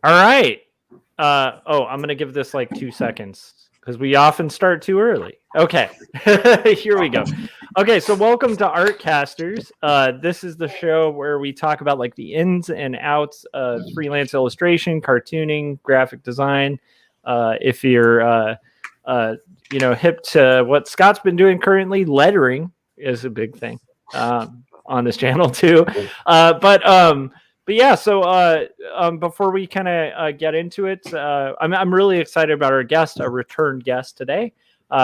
All right. I'm going to give this like 2 seconds because we often start too early. Okay. Here we go. Okay. So welcome to Artcasters. This is the show where we talk about like the ins and outs of freelance illustration, cartooning, graphic design. If you're, hip to what Scott's been doing currently, lettering is a big thing on this channel too. But yeah, so before we kind of get into it, I'm really excited about our guest, a return guest today.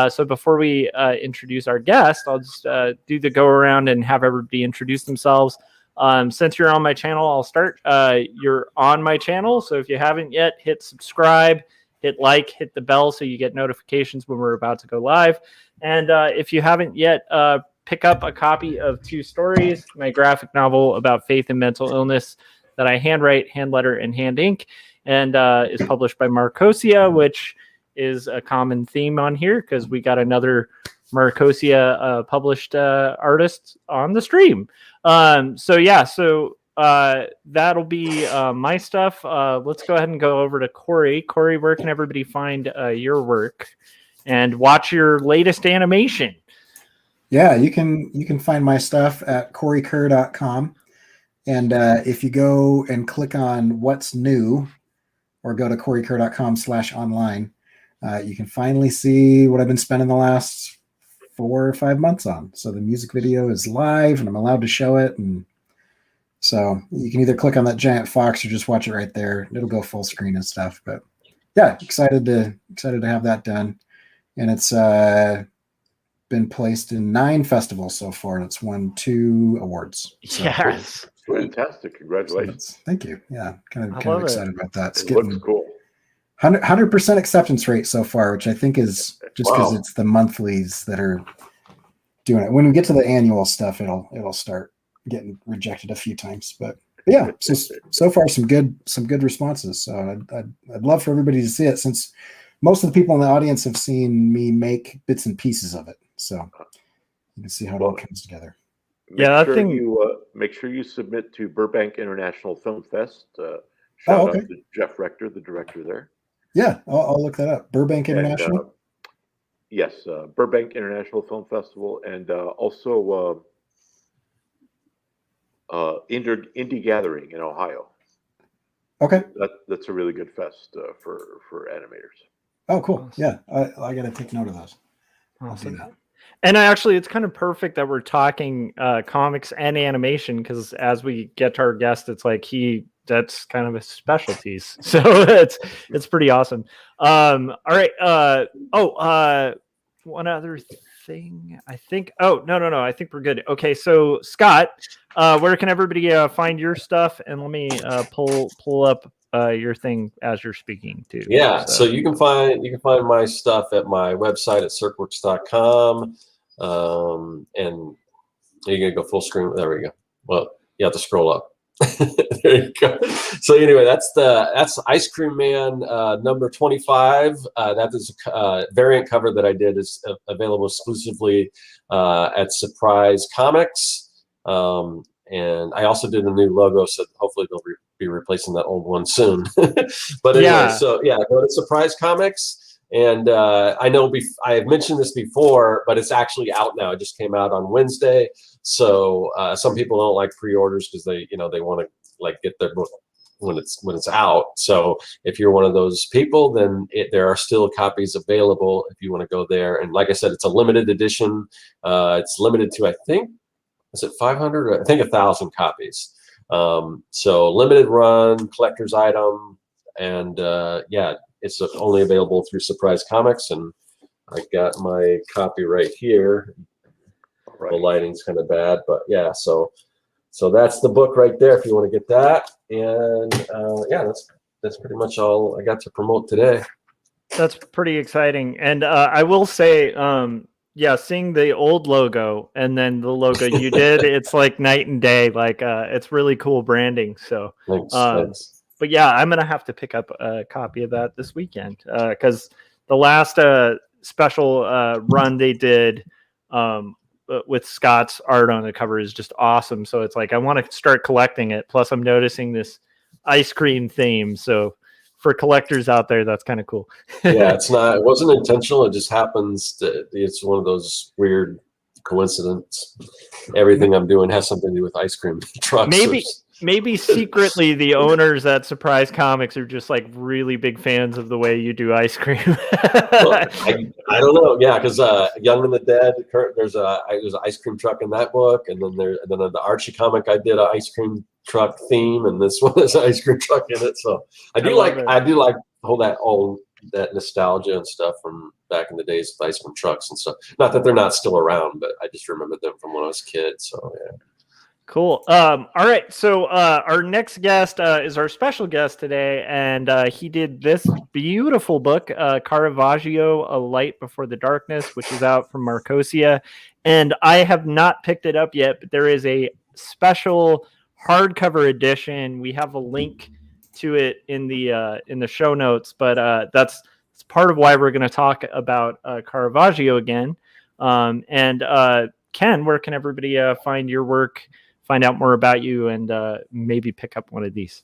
So before we introduce our guest, I'll just do the go around and have everybody introduce themselves. Since you're on my channel, I'll start. You're on my channel, so if you haven't yet, hit subscribe, hit like, hit the bell so you get notifications when we're about to go live. And if you haven't yet, pick up a copy of Two Stories, my graphic novel about faith and mental illness that I handwrite, hand letter, and hand ink, and is published by Marcosia, which is a common theme on here because we got another Marcosia published artist on the stream. So that'll be my stuff. Let's go ahead and go over to Corey. Corey, where can everybody find your work and watch your latest animation? Yeah, you can find my stuff at coreykerr.com. And if you go and click on what's new or go to coreykerr.com/online, you can finally see what I've been spending the last 4 or 5 months on. So the music video is live and I'm allowed to show it. And so you can either click on that giant fox or just watch it right there. It'll go full screen and stuff. But yeah, excited to have that done. And it's been placed in 9 festivals so far, and it's won 2 awards. So, yes, fantastic! Congratulations! So thank you. Yeah, kind of excited about that. It's getting cool. 100% acceptance rate so far, which I think is just because it's the monthlies that are doing it. When we get to the annual stuff, it'll start getting rejected a few times. But yeah, so far some good responses. So I'd love for everybody to see it, since most of the people in the audience have seen me make bits and pieces of it. So you can see how it all comes together. Make sure you submit to Burbank International Film Fest. Shout out to Jeff Rector, the director there. Yeah, I'll look that up. Burbank International? Yes, Burbank International Film Festival, and also Indie Gathering in Ohio. Okay. That's a really good fest for animators. Oh, cool. Yeah, I got to take note of those. I'll do that. And actually, it's kind of perfect that we're talking comics and animation, because as we get to our guest, it's like that's kind of his specialties. So it's pretty awesome. All right. One other thing, I think. Oh, no. I think we're good. Okay. So Scott, where can everybody find your stuff? And let me pull up your thing as you're speaking too. Yeah, so you can find my stuff at my website at circworks.com. And you're gonna go full screen. There we go. Well, you have to scroll up. There you go. So anyway, that's Ice Cream Man number 25. That is a variant cover that I did, is available exclusively at Surprise Comics. And I also did a new logo, so hopefully they'll be replacing that old one soon. But anyway, So yeah, go to Surprise Comics. And I know I have mentioned this before, but it's actually out now. It just came out on Wednesday. So some people don't like pre-orders because they want to like get their book when it's out. So if you're one of those people, then there are still copies available if you want to go there. And like I said, it's a limited edition. It's limited to, I think, is it 500? I think 1,000 copies. So limited run, collector's item, and it's only available through Surprise Comics, and I got my copy right here. Right. The lighting's kind of bad, but yeah, so that's the book right there if you want to get that. And that's pretty much all I got to promote today. That's pretty exciting. And I will say, seeing the old logo and then the logo you did, it's like night and day. Like it's really cool branding. So thanks. But yeah, I'm going to have to pick up a copy of that this weekend because the last special run they did with Scott's art on the cover is just awesome. So it's like I want to start collecting it. Plus, I'm noticing this ice cream theme. So for collectors out there, that's kind of cool. Yeah, it wasn't intentional. It just happens it's one of those weird coincidence. Everything I'm doing has something to do with ice cream trucks. Maybe secretly the owners at Surprise Comics are just like really big fans of the way you do ice cream. Well, I don't know. Yeah, because Young and the Dead, there's an ice cream truck in that book, and then the Archie comic I did an ice cream truck theme, and this one has an ice cream truck in it. So I do like all that nostalgia and stuff from back in the days with ice cream trucks and stuff. Not that they're not still around, but I just remember them from when I was a kid. So yeah. Cool. All right. So our next guest is our special guest today, and he did this beautiful book, Caravagio, A Light Before the Darkness, which is out from Marcosia. And I have not picked it up yet, but there is a special hardcover edition. We have a link to it in the show notes, but that's part of why we're going to talk about Caravagio again. And Ken, where can everybody find your work? Find out more about you, and maybe pick up one of these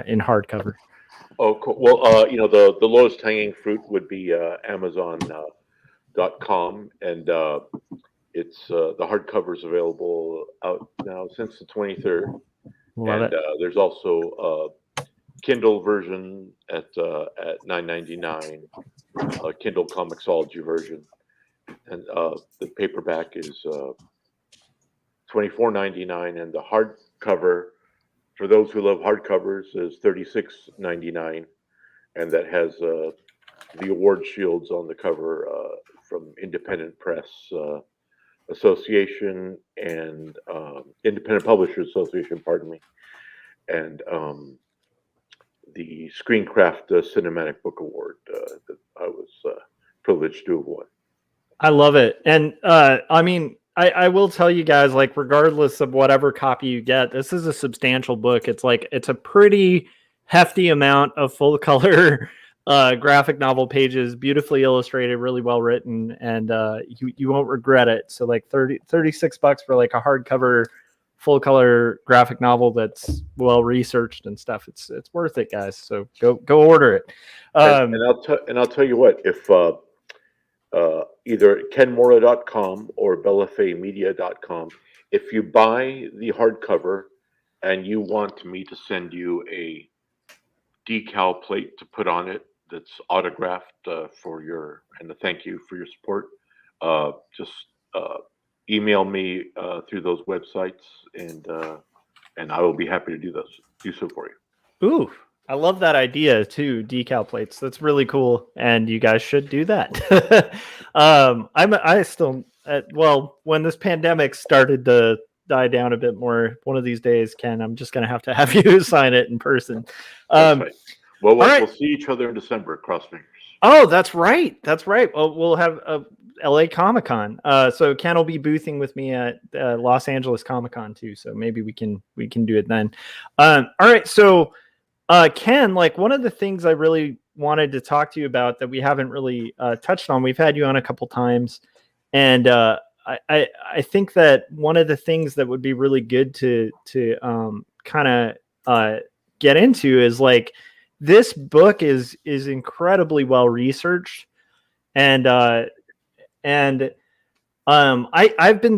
in hardcover. Oh, cool. Well, the lowest hanging fruit would be Amazon.com, and it's the hardcover's available out now since the 23rd. And there's also a Kindle version at $9.99, a Kindle Comixology version, and the paperback is $24.99, and the hardcover, for those who love hardcovers, is $36.99, and that has the award shields on the cover from Independent Press Association and Independent Publishers Association, pardon me, and the Screencraft Cinematic Book Award that I was privileged to have won. I love it, and I mean, I will tell you guys, like, regardless of whatever copy you get, this is a substantial book. It's a pretty hefty amount of full color graphic novel pages, beautifully illustrated, really well written, and you won't regret it. So like $36 for like a hardcover full color graphic novel that's well researched and stuff. It's worth it, guys. So go order it. And I'll tell you what, if either kenmora.com or bellafaymedia.com, if you buy the hardcover and you want me to send you a decal plate to put on it that's autographed and a thank you for your support, just email me through those websites, and I will be happy to do so for you. Ooh, I love that idea too. Decal plates. That's really cool. And you guys should do that. When this pandemic started to die down a bit more, one of these days, Ken, I'm just going to have you sign it in person. That's right. Well, we'll see each other in December. Cross fingers. Oh, that's right. That's right. Well, we'll have a LA Comic-Con. So Ken will be boothing with me at Los Angeles Comic-Con too. So maybe we can do it then. All right. So Ken, like, one of the things I really wanted to talk to you about that we haven't really touched on, we've had you on a couple times, and I think that one of the things that would be really good to kind of get into is, like, this book is incredibly well researched, and I've been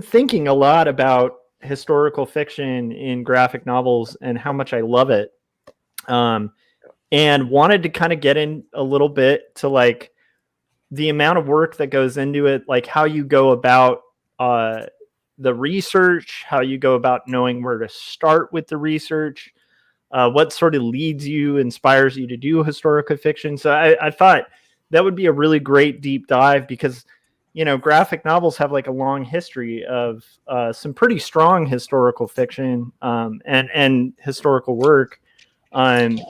thinking a lot about historical fiction in graphic novels and how much I love it. And wanted to kind of get in a little bit to, like, the amount of work that goes into it, like how you go about the research, how you go about knowing where to start with the research, what sort of leads you, inspires you to do historical fiction. So I thought that would be a really great deep dive, because, graphic novels have like a long history of some pretty strong historical fiction and historical work. And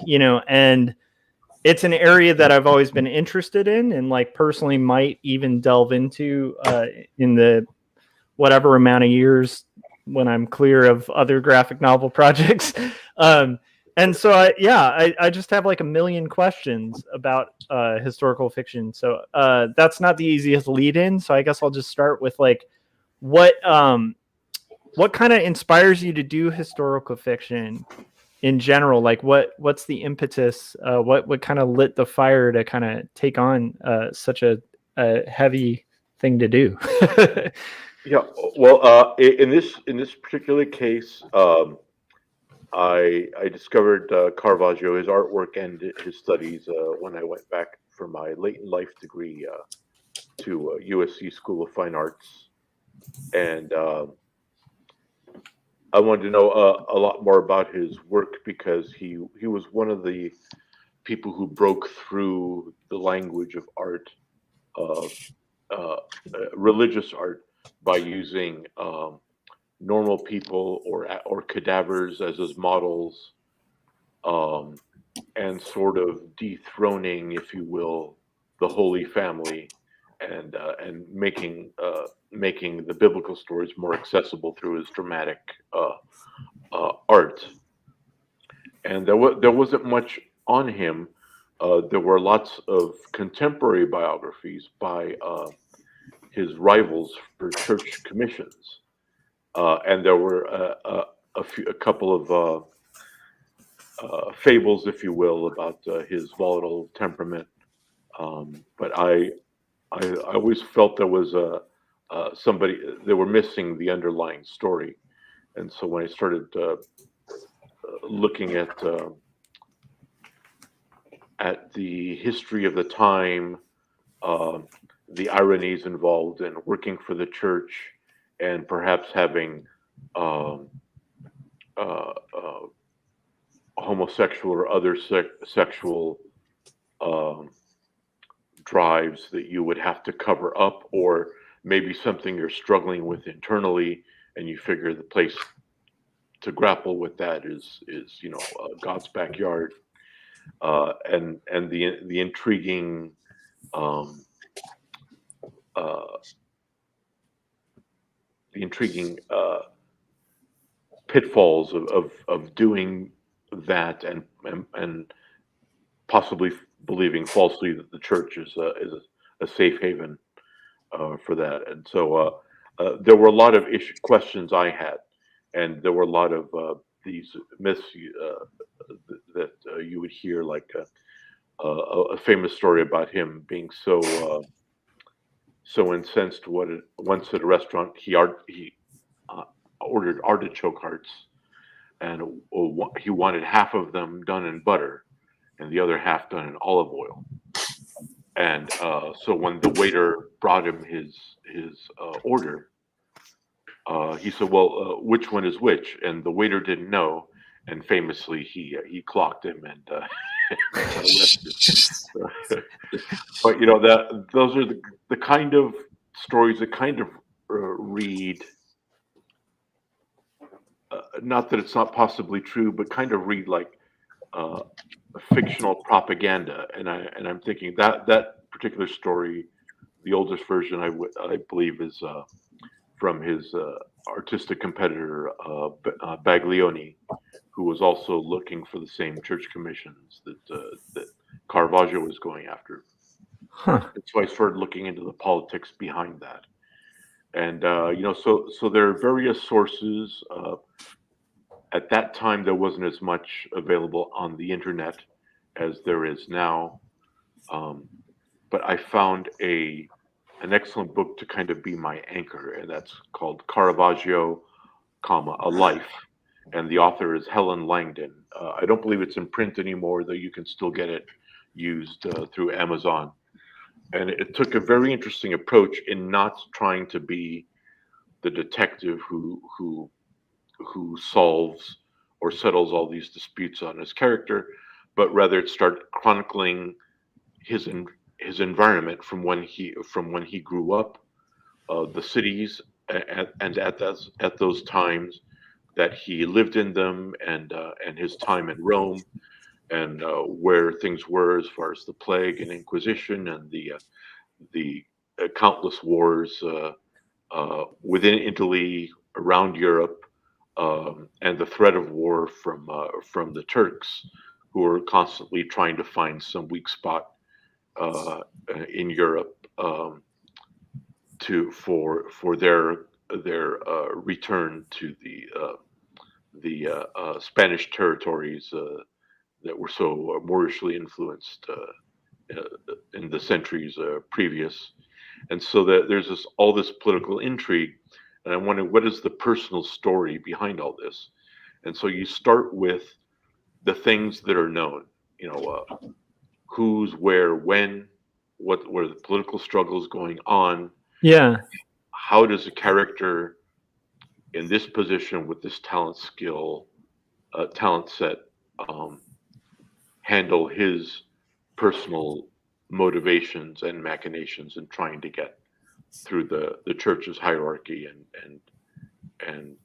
it's an area that I've always been interested in, and, like, personally might even delve into in the whatever amount of years when I'm clear of other graphic novel projects. And so I just have like a million questions about historical fiction. So that's not the easiest lead in. So I guess I'll just start with, like, what kind of inspires you to do historical fiction in general, like what's the impetus? What kind of lit the fire to kind of take on such a heavy thing to do? Yeah, well, in this particular case, I discovered Caravaggio, his artwork, and his studies when I went back for my late in life degree to USC School of Fine Arts, and I wanted to know a lot more about his work because he was one of the people who broke through the language of art, uh, religious art, by using normal people or cadavers as his models, um, and sort of dethroning, if you will, the Holy Family, and making the biblical stories more accessible through his dramatic art. And there wasn't much on him. There were lots of contemporary biographies by his rivals for church commissions, and there were a couple of fables, if you will, about his volatile temperament. But I always felt there was somebody they were missing the underlying story, and so when I started looking at the history of the time, uh, the ironies involved in working for the church, and perhaps having um, uh, uh, homosexual or other sexual um, drives that you would have to cover up, or maybe something you're struggling with internally, and you figure the place to grapple with that is God's backyard, and the intriguing um, uh, the intriguing pitfalls of doing that, and possibly believing falsely that the church is a safe haven for that. And so there were a lot of questions I had, and there were a lot of these myths that you would hear, like a famous story about him being so incensed. Once at a restaurant, he uh, ordered artichoke hearts, and he wanted half of them done in butter and the other half done in olive oil. And so when the waiter brought him his order, he said, "Well, which one is which?" And the waiter didn't know, and famously he clocked him and got arrested. But that those are the kind of stories that kind of read. Not that it's not possibly true, but kind of read like uh, fictional propaganda. And I'm thinking that particular story, the oldest version I believe is from his artistic competitor Baglioni, who was also looking for the same church commissions that Caravagio was going after. Huh. And so I started looking into the politics behind that. And so there are various sources. At that time, there wasn't as much available on the internet as there is now. Um, but I found an excellent book to kind of be my anchor, and that's called Caravagio, A Life, and the author is Helen Langdon. I don't believe it's in print anymore, though you can still get it used through Amazon. And it took a very interesting approach in not trying to be the detective who solves or settles all these disputes on his character, but rather it started chronicling his environment from when he grew up, the cities, and at those times that he lived in them, and his time in Rome, and where things were as far as the plague and Inquisition and the countless wars within Italy, around Europe, and the threat of war from the Turks, who were constantly trying to find some weak spot in Europe, for their return to Spanish territories that were so Moorishly influenced in the centuries previous, and so that there's all this political intrigue, and I'm wondering what is the personal story behind all this, and so you start with the things that are known, who's where, when, what were the political struggles going on, Yeah. how does a character in this position with this talent set handle his personal motivations and machinations in trying to get through the church's hierarchy and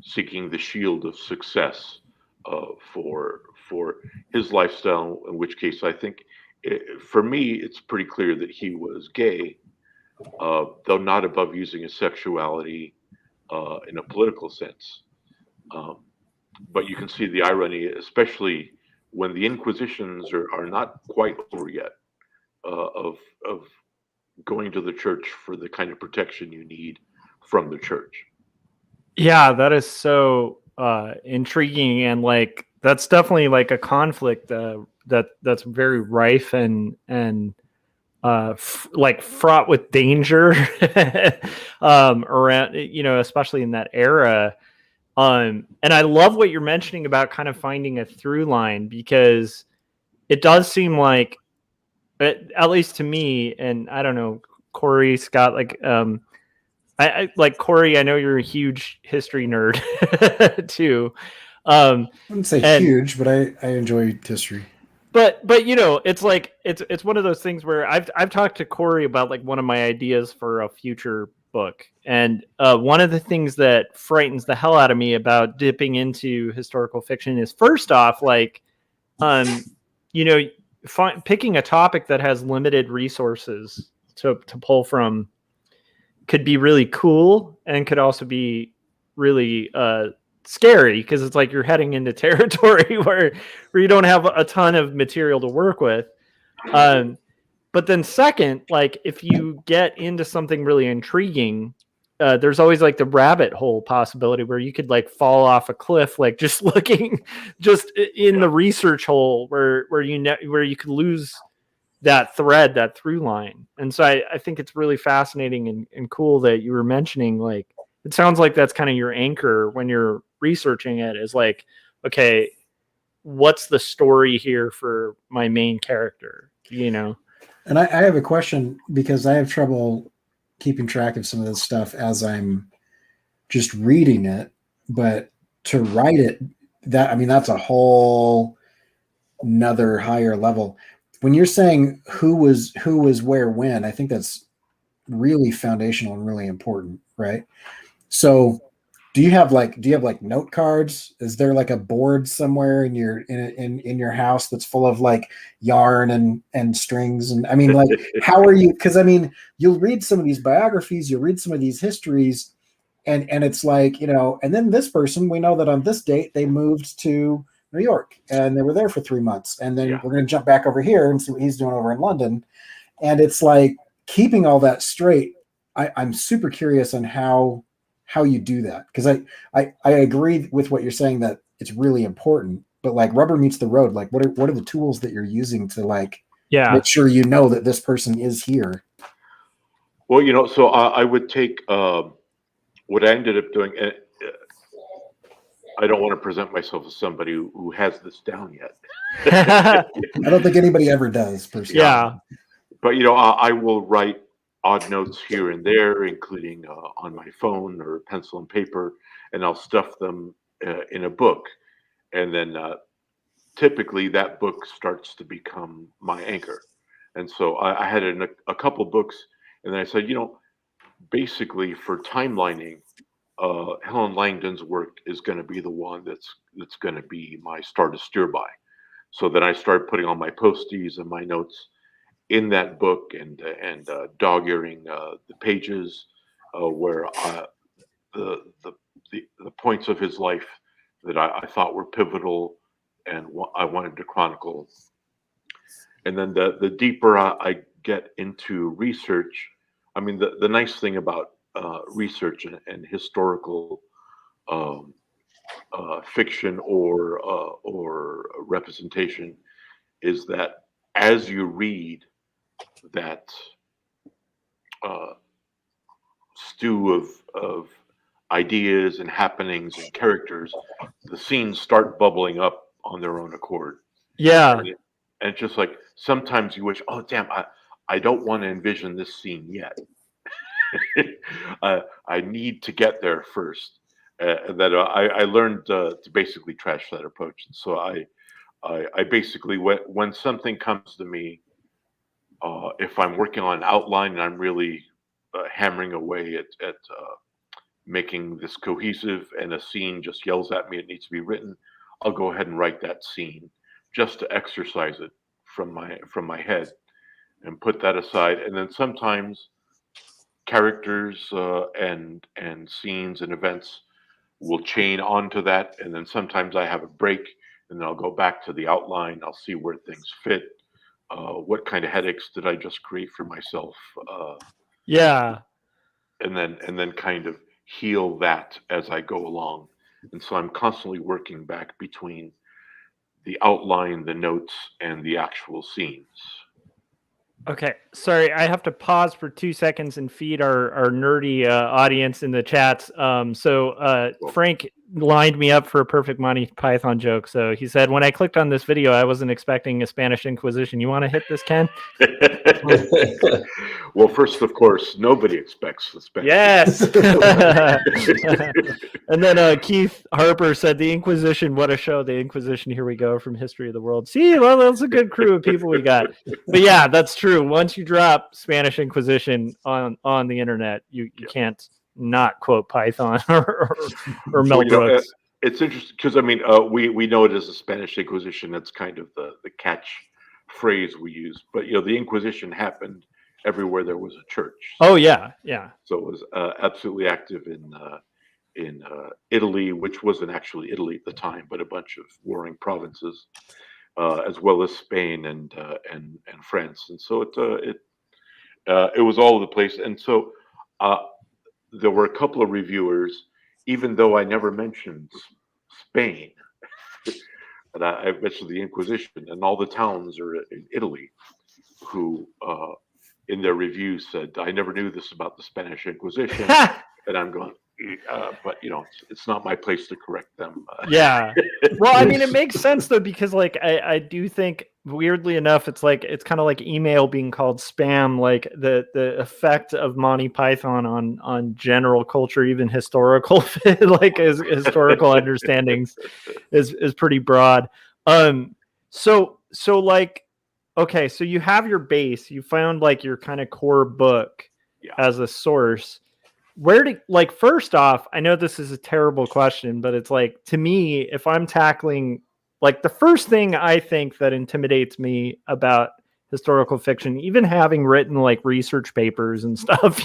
seeking the shield of success for his lifestyle. In which case, I think for me, it's pretty clear that he was gay, though not above using his sexuality in a political sense. But you can see the irony, especially when the Inquisitions are not quite over yet, of going to the church for the kind of protection you need from the church. Yeah, that is so intriguing, and like that's definitely like a conflict that's very rife and like fraught with danger around, especially in that era. And I love what you're mentioning about kind of finding a through line, because it does seem like, at least to me, and I don't know, Corey, Scott, like I like Corey, I know you're a huge history nerd too. I wouldn't say huge, but I enjoy history. But it's like it's one of those things where I've talked to Corey about like one of my ideas for a future book, and one of the things that frightens the hell out of me about dipping into historical fiction is, first off, like picking a topic that has limited resources to pull from could be really cool, and could also be really scary, because it's like you're heading into territory where you don't have a ton of material to work with. But then second, like if you get into something really intriguing, there's always like the rabbit hole possibility where you could like fall off a cliff, like just looking just in the research hole where you could lose that thread, that through line. And so I think it's really fascinating and cool that you were mentioning, like, it sounds like that's kind of your anchor when you're researching it, is like, okay, what's the story here for my main character, And I have a question, because I have trouble keeping track of some of this stuff as I'm just reading it, but to write it, that's a whole another higher level. When you're saying who was where when, I think that's really foundational and really important, right? So do you have like note cards? Is there like a board somewhere in your house that's full of like yarn and strings? And I mean, like, how are you? Because I mean, you'll read some of these biographies, you'll read some of these histories, and it's like, and then this person, we know that on this date they moved to New York and they were there for 3 months, and then we're going to jump back over here and see what he's doing over in London. And it's like keeping all that straight. I'm super curious on how you do that, because I agree with what you're saying, that it's really important, but like rubber meets the road. Like what are the tools that you're using to like make sure that this person is here? Well, so I would take what I ended up doing. I don't want to present myself as somebody who has this down yet. I don't think anybody ever does, personally. Yeah. But I will write odd notes here and there, including on my phone or pencil and paper, and I'll stuff them in a book. And then typically that book starts to become my anchor. And so I had a couple books, and then I said, basically for timelining, Helen Langdon's work is going to be the one that's going to be my star to steer by. So then I started putting all my posties and my notes in that book, and dog-earing the pages where the points of his life that I thought were pivotal and I wanted to chronicle. And then the deeper I get into research, I mean, the nice thing about research and historical fiction or representation is that as you read that stew of ideas and happenings and characters, the scenes start bubbling up on their own accord. Yeah. And it's just like sometimes you wish, oh damn, I don't want to envision this scene yet. I need to get there first. I learned to basically trash that approach. And so I basically when something comes to me, if I'm working on an outline and I'm really hammering away at making this cohesive, and a scene just yells at me it needs to be written, I'll go ahead and write that scene just to exercise it from my head and put that aside. And then sometimes characters and scenes and events will chain onto that, and then sometimes I have a break, and then I'll go back to the outline. I'll see where things fit. What kind of headaches did I just create for myself? Yeah. And then kind of heal that as I go along. And so I'm constantly working back between the outline, the notes, and the actual scenes. Okay, sorry, I have to pause for 2 seconds and feed our nerdy audience in the chats. Frank lined me up for a perfect Monty Python joke. So he said, when I clicked on this video, I wasn't expecting a Spanish Inquisition. You want to hit this, Ken? Well, first, of course, nobody expects the Spanish. Yes. And then Keith Harper said, the Inquisition, what a show. The Inquisition, here we go, from History of the World. See, well, that's a good crew of people we got. But yeah, that's true. Once you drop Spanish Inquisition on the internet, you can't not quote Python or Mel Brooks. It's interesting because, I mean, we know it as the Spanish Inquisition. That's kind of the catch phrase we use. But, the Inquisition happened everywhere there was a church. Oh, yeah, yeah. So it was absolutely active in Italy, which wasn't actually Italy at the time, but a bunch of warring provinces, as well as Spain and France. And so it was all over the place. And so there were a couple of reviewers, even though I never mentioned Spain, and I mentioned the Inquisition, and all the towns are in Italy, who in their reviews said, I never knew this about the Spanish Inquisition. And I'm going, but it's not my place to correct them. Yeah. Well, I mean, it makes sense though, because like I do think, weirdly enough, it's kind of like email being called spam. Like the effect of Monty Python on general culture, even historical, like historical understandings, is pretty broad. So like, okay, so you have your base. You found like your kind of core book as a source. First off, I know this is a terrible question, but it's like, to me, if I'm tackling, like, the first thing I think that intimidates me about historical fiction, even having written like research papers and stuff,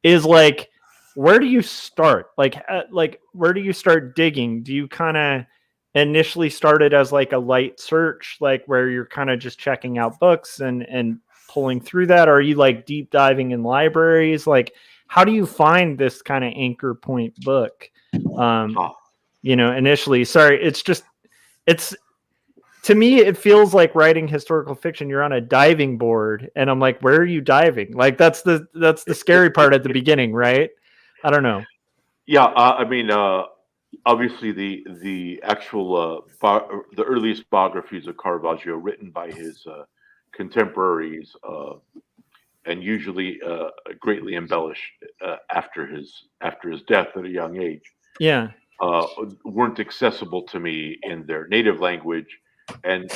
is like, where do you start? Like where do you start digging? Do you kind of initially start it as like a light search, like where you're kind of just checking out books and pulling through that? Or are you like deep diving in libraries? Like, how do you find this kind of anchor point book? Initially, sorry, it's to me, it feels like writing historical fiction. You're on a diving board, and I'm like, where are you diving? Like, that's the scary part at the beginning, right? I don't know. Yeah, I mean, obviously the actual the earliest biographies of Caravaggio, written by his contemporaries, and usually greatly embellished after his death at a young age. Yeah, weren't accessible to me in their native language, and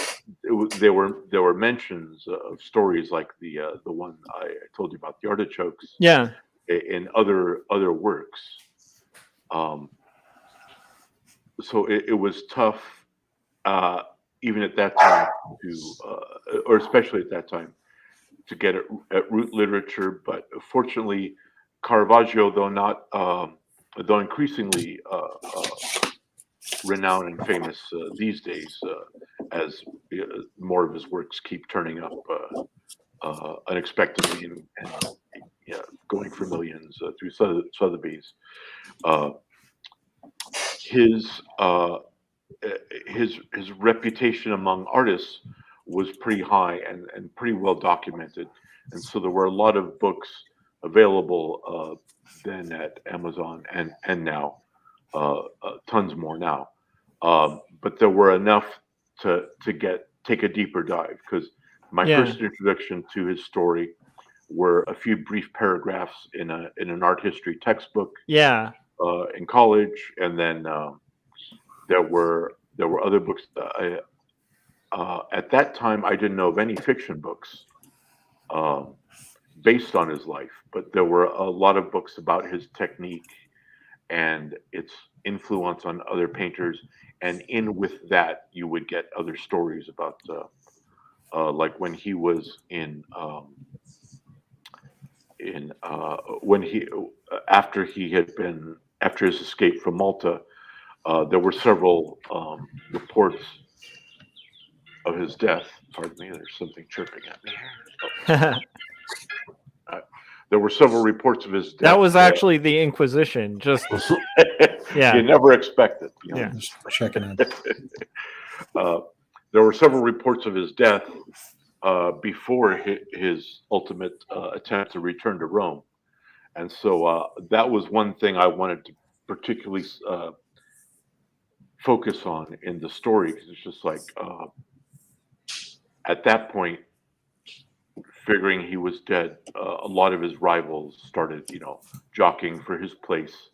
there were mentions of stories like the one I told you about, the artichokes. Yeah, in other works. So it was tough, even at that time, or especially at that time, to get at root literature. But fortunately, Caravagio, though increasingly renowned and famous these days, as more of his works keep turning up unexpectedly and going for millions through Sotheby's. his reputation among artists was pretty high and pretty well documented, and so there were a lot of books available then at Amazon and now tons more now, but there were enough to take a deeper dive, because my first introduction to his story were a few brief paragraphs in an art history textbook in college, and then there were other books that at that time I didn't know of any fiction books based on his life, but there were a lot of books about his technique and its influence on other painters, and in with that you would get other stories about like when he was after his escape from Malta, there were several reports of his death. Pardon me, there's something chirping at me here. There were several reports of his death. That was actually the Inquisition. Just you never expect it. You know? Yeah, just checking in. There were several reports of his death before his ultimate attempt to return to Rome, and so that was one thing I wanted to particularly focus on in the story, because it's just like at that point, figuring he was dead, a lot of his rivals started, jockeying for his place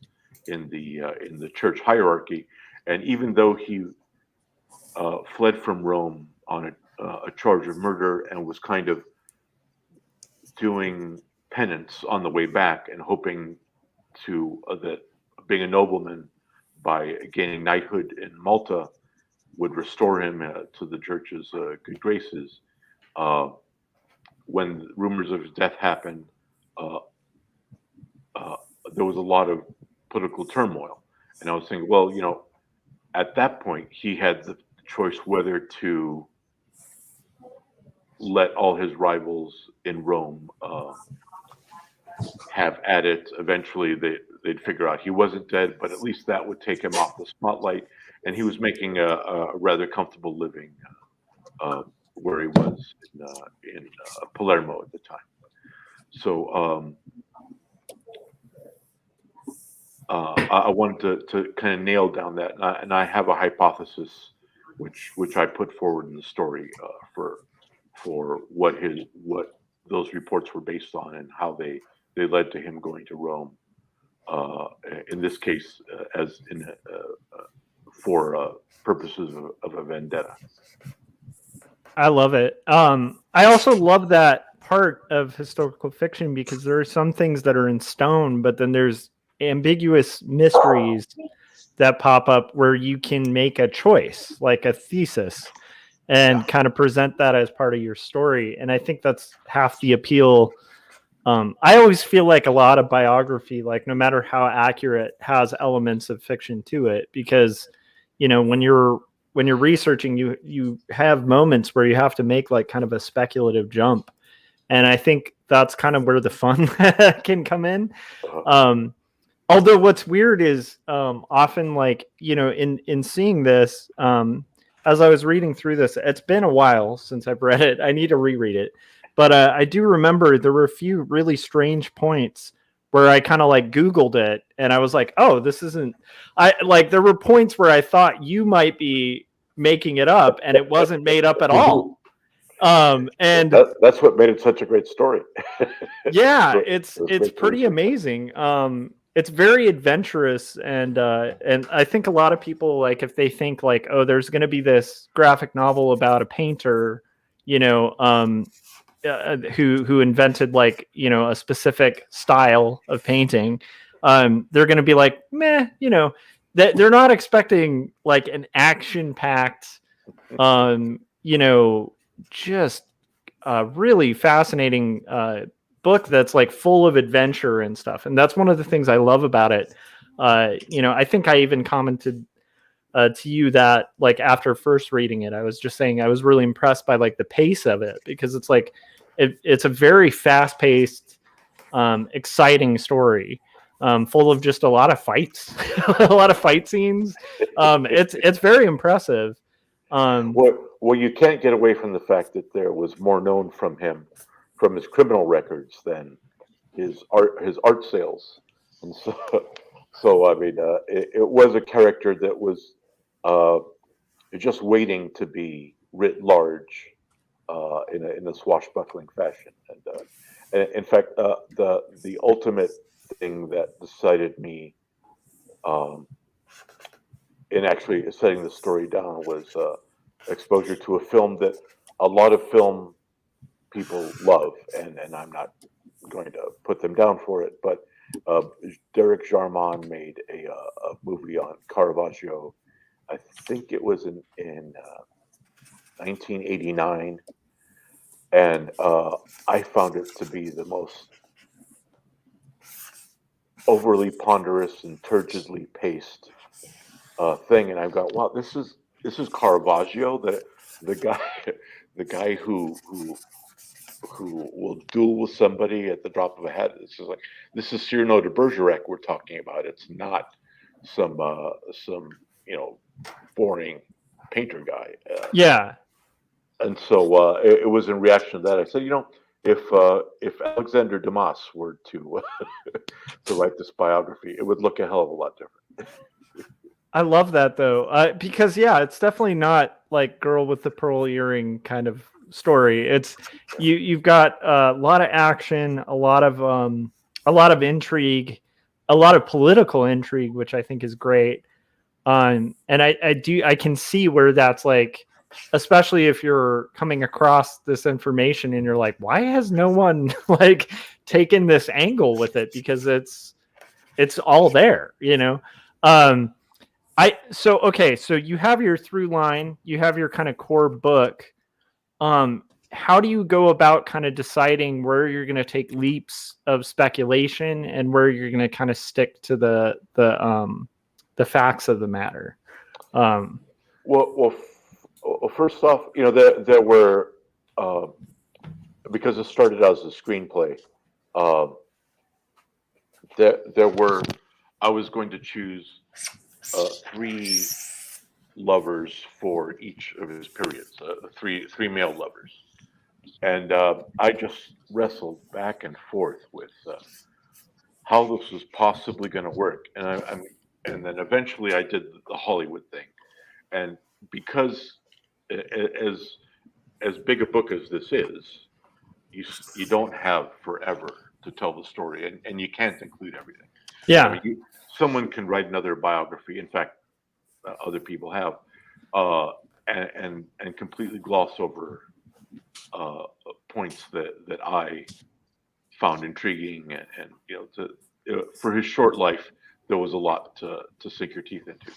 in the church hierarchy. And even though he fled from Rome on a charge of murder and was kind of doing penance on the way back and hoping to that being a nobleman by gaining knighthood in Malta would restore him to the church's good graces, when rumors of his death happened, there was a lot of political turmoil. And I was thinking, well, at that point, he had the choice whether to let all his rivals in Rome have at it. Eventually, they'd figure out he wasn't dead, but at least that would take him off the spotlight. And he was making a rather comfortable living where he was in Palermo at the time. So I wanted to kind of nail down that, and I have a hypothesis which I put forward in the story for what those reports were based on and how they led to him going to Rome. In this case, as in for purposes of a vendetta. I love it. I also love that part of historical fiction, because there are some things that are in stone, but then there's ambiguous mysteries that pop up where you can make a choice, like a thesis, and kind of present that as part of your story. And I think that's half the appeal. I always feel like a lot of biography, like no matter how accurate, has elements of fiction to it, because when you're researching, you have moments where you have to make like kind of a speculative jump, and I think that's kind of where the fun can come in. Although what's weird is often, like, in seeing this, as I was reading through this, it's been a while since I've read it. I need to reread it, but I do remember there were a few really strange points where I kind of like Googled it and I was like, oh, this isn't, there were points where I thought you might be making it up and it wasn't made up at all. And that's what made it such a great story. Yeah, it's pretty amazing. It's very adventurous, and I think a lot of people, like, if they think like, oh, there's going to be this graphic novel about a painter, who invented like, a specific style of painting, they're going to be like, meh, that they're not expecting like an action-packed, just really fascinating book that's like full of adventure and stuff. And that's one of the things I love about it. I think I even commented to you that, like, after first reading it, I was just saying I was really impressed by like the pace of it, because it's like it's a very fast-paced, exciting story. full of just a lot of fights, a lot of fight scenes. It's very impressive. Well, you can't get away from the fact that there was more known from him, from his criminal records, than his art sales, and so I mean, it was a character that was just waiting to be writ large in a swashbuckling fashion. And in fact, the ultimate thing that decided me in actually setting the story down was exposure to a film that a lot of film people love, and I'm not going to put them down for it, but Derek Jarman made a movie on Caravagio. I think it was in 1989, and I found it to be the most overly ponderous and turgidly paced thing. And I've got, wow, this is Caravagio, the guy the guy who will duel with somebody at the drop of a hat. This is Cyrano de Bergerac we're talking about. It's not some boring painter guy. Yeah. And so it was in reaction to that I said, if Alexander Dumas were to to write this biography, it would look a hell of a lot different. I love that though, because it's definitely not like Girl with the Pearl Earring kind of story. It's you've got a lot of action, a lot of intrigue, a lot of political intrigue, which I think is great. And I can see where that's like, especially if you're coming across this information and you're like, why has no one like taken this angle with it? Because it's all there, So you have your through line, you have your kind of core book. How do you go about kind of deciding where you're going to take leaps of speculation and where you're going to kind of stick to the facts of the matter? Well, first off, there were because it started out as a screenplay. There were I was going to choose 3 lovers for each of his periods, three male lovers, and I just wrestled back and forth with how this was possibly going to work, and then eventually I did the Hollywood thing, and because as big a book as this is, you don't have forever to tell the story, and you can't include everything. Yeah. I mean, someone can write another biography. In fact, other people have, and completely gloss over points that I found intriguing, and for his short life, there was a lot to sink your teeth into.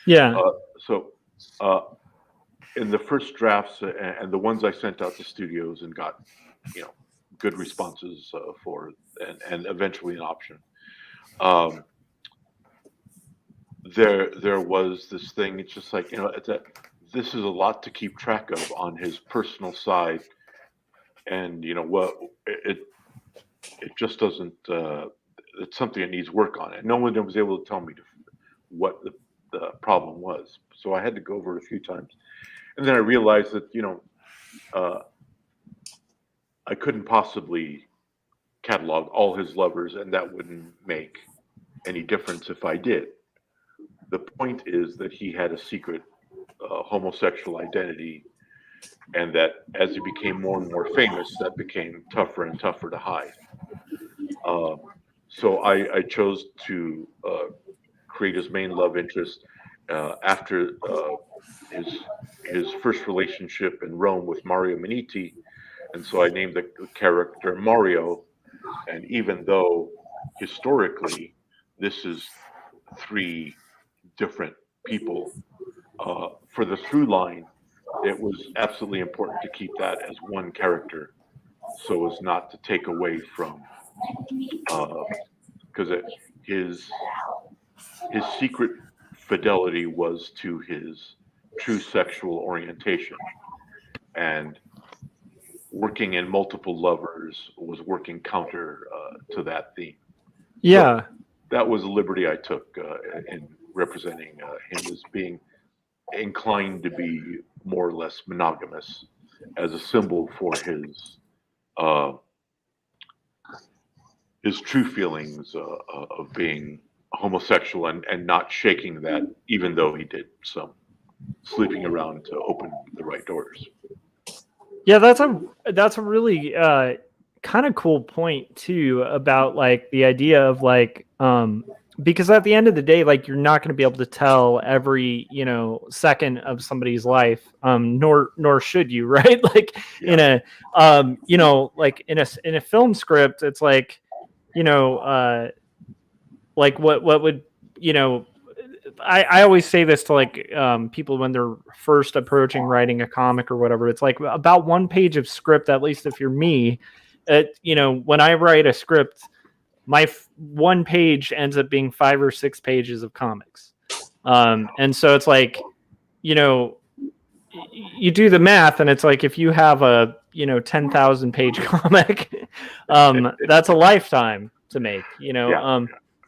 Yeah. So in the first drafts and the ones I sent out to studios and got good responses for, and eventually an option. There was this thing. It's just like this is a lot to keep track of on his personal side, and it just doesn't. It's something that needs work on it. No one was able to tell me what the problem was, so I had to go over it a few times, and then I realized that I couldn't possibly catalog all his lovers, and that wouldn't make any difference if I did. The point is that he had a secret homosexual identity, and that as he became more and more famous, that became tougher and tougher to hide. So I chose to create his main love interest after his first relationship in Rome with Mario Minetti, and so I named the character Mario. And even though historically this is 3 different people, for the through line, it was absolutely important to keep that as one character, so as not to take away from, because his secret fidelity was to his true sexual orientation, and working in multiple lovers was working counter to that theme. Yeah. that was a liberty I took in representing him as being inclined to be more or less monogamous as a symbol for his true feelings of being homosexual and not shaking that, even though he did some sleeping around to open the right doors. Yeah, that's a really kind of cool point too about like the idea of like because at the end of the day, like you're not going to be able to tell every second of somebody's life, nor should you, right? Like in a like in a film script, it's like like what would I always say this to like people when they're first approaching writing a comic or whatever. It's like about 1 page of script, at least if you're me. When I write a script, my 1 page ends up being 5 or 6 pages of comics. And so it's like, you do the math, and it's like if you have a 10,000 page comic, that's a lifetime to make.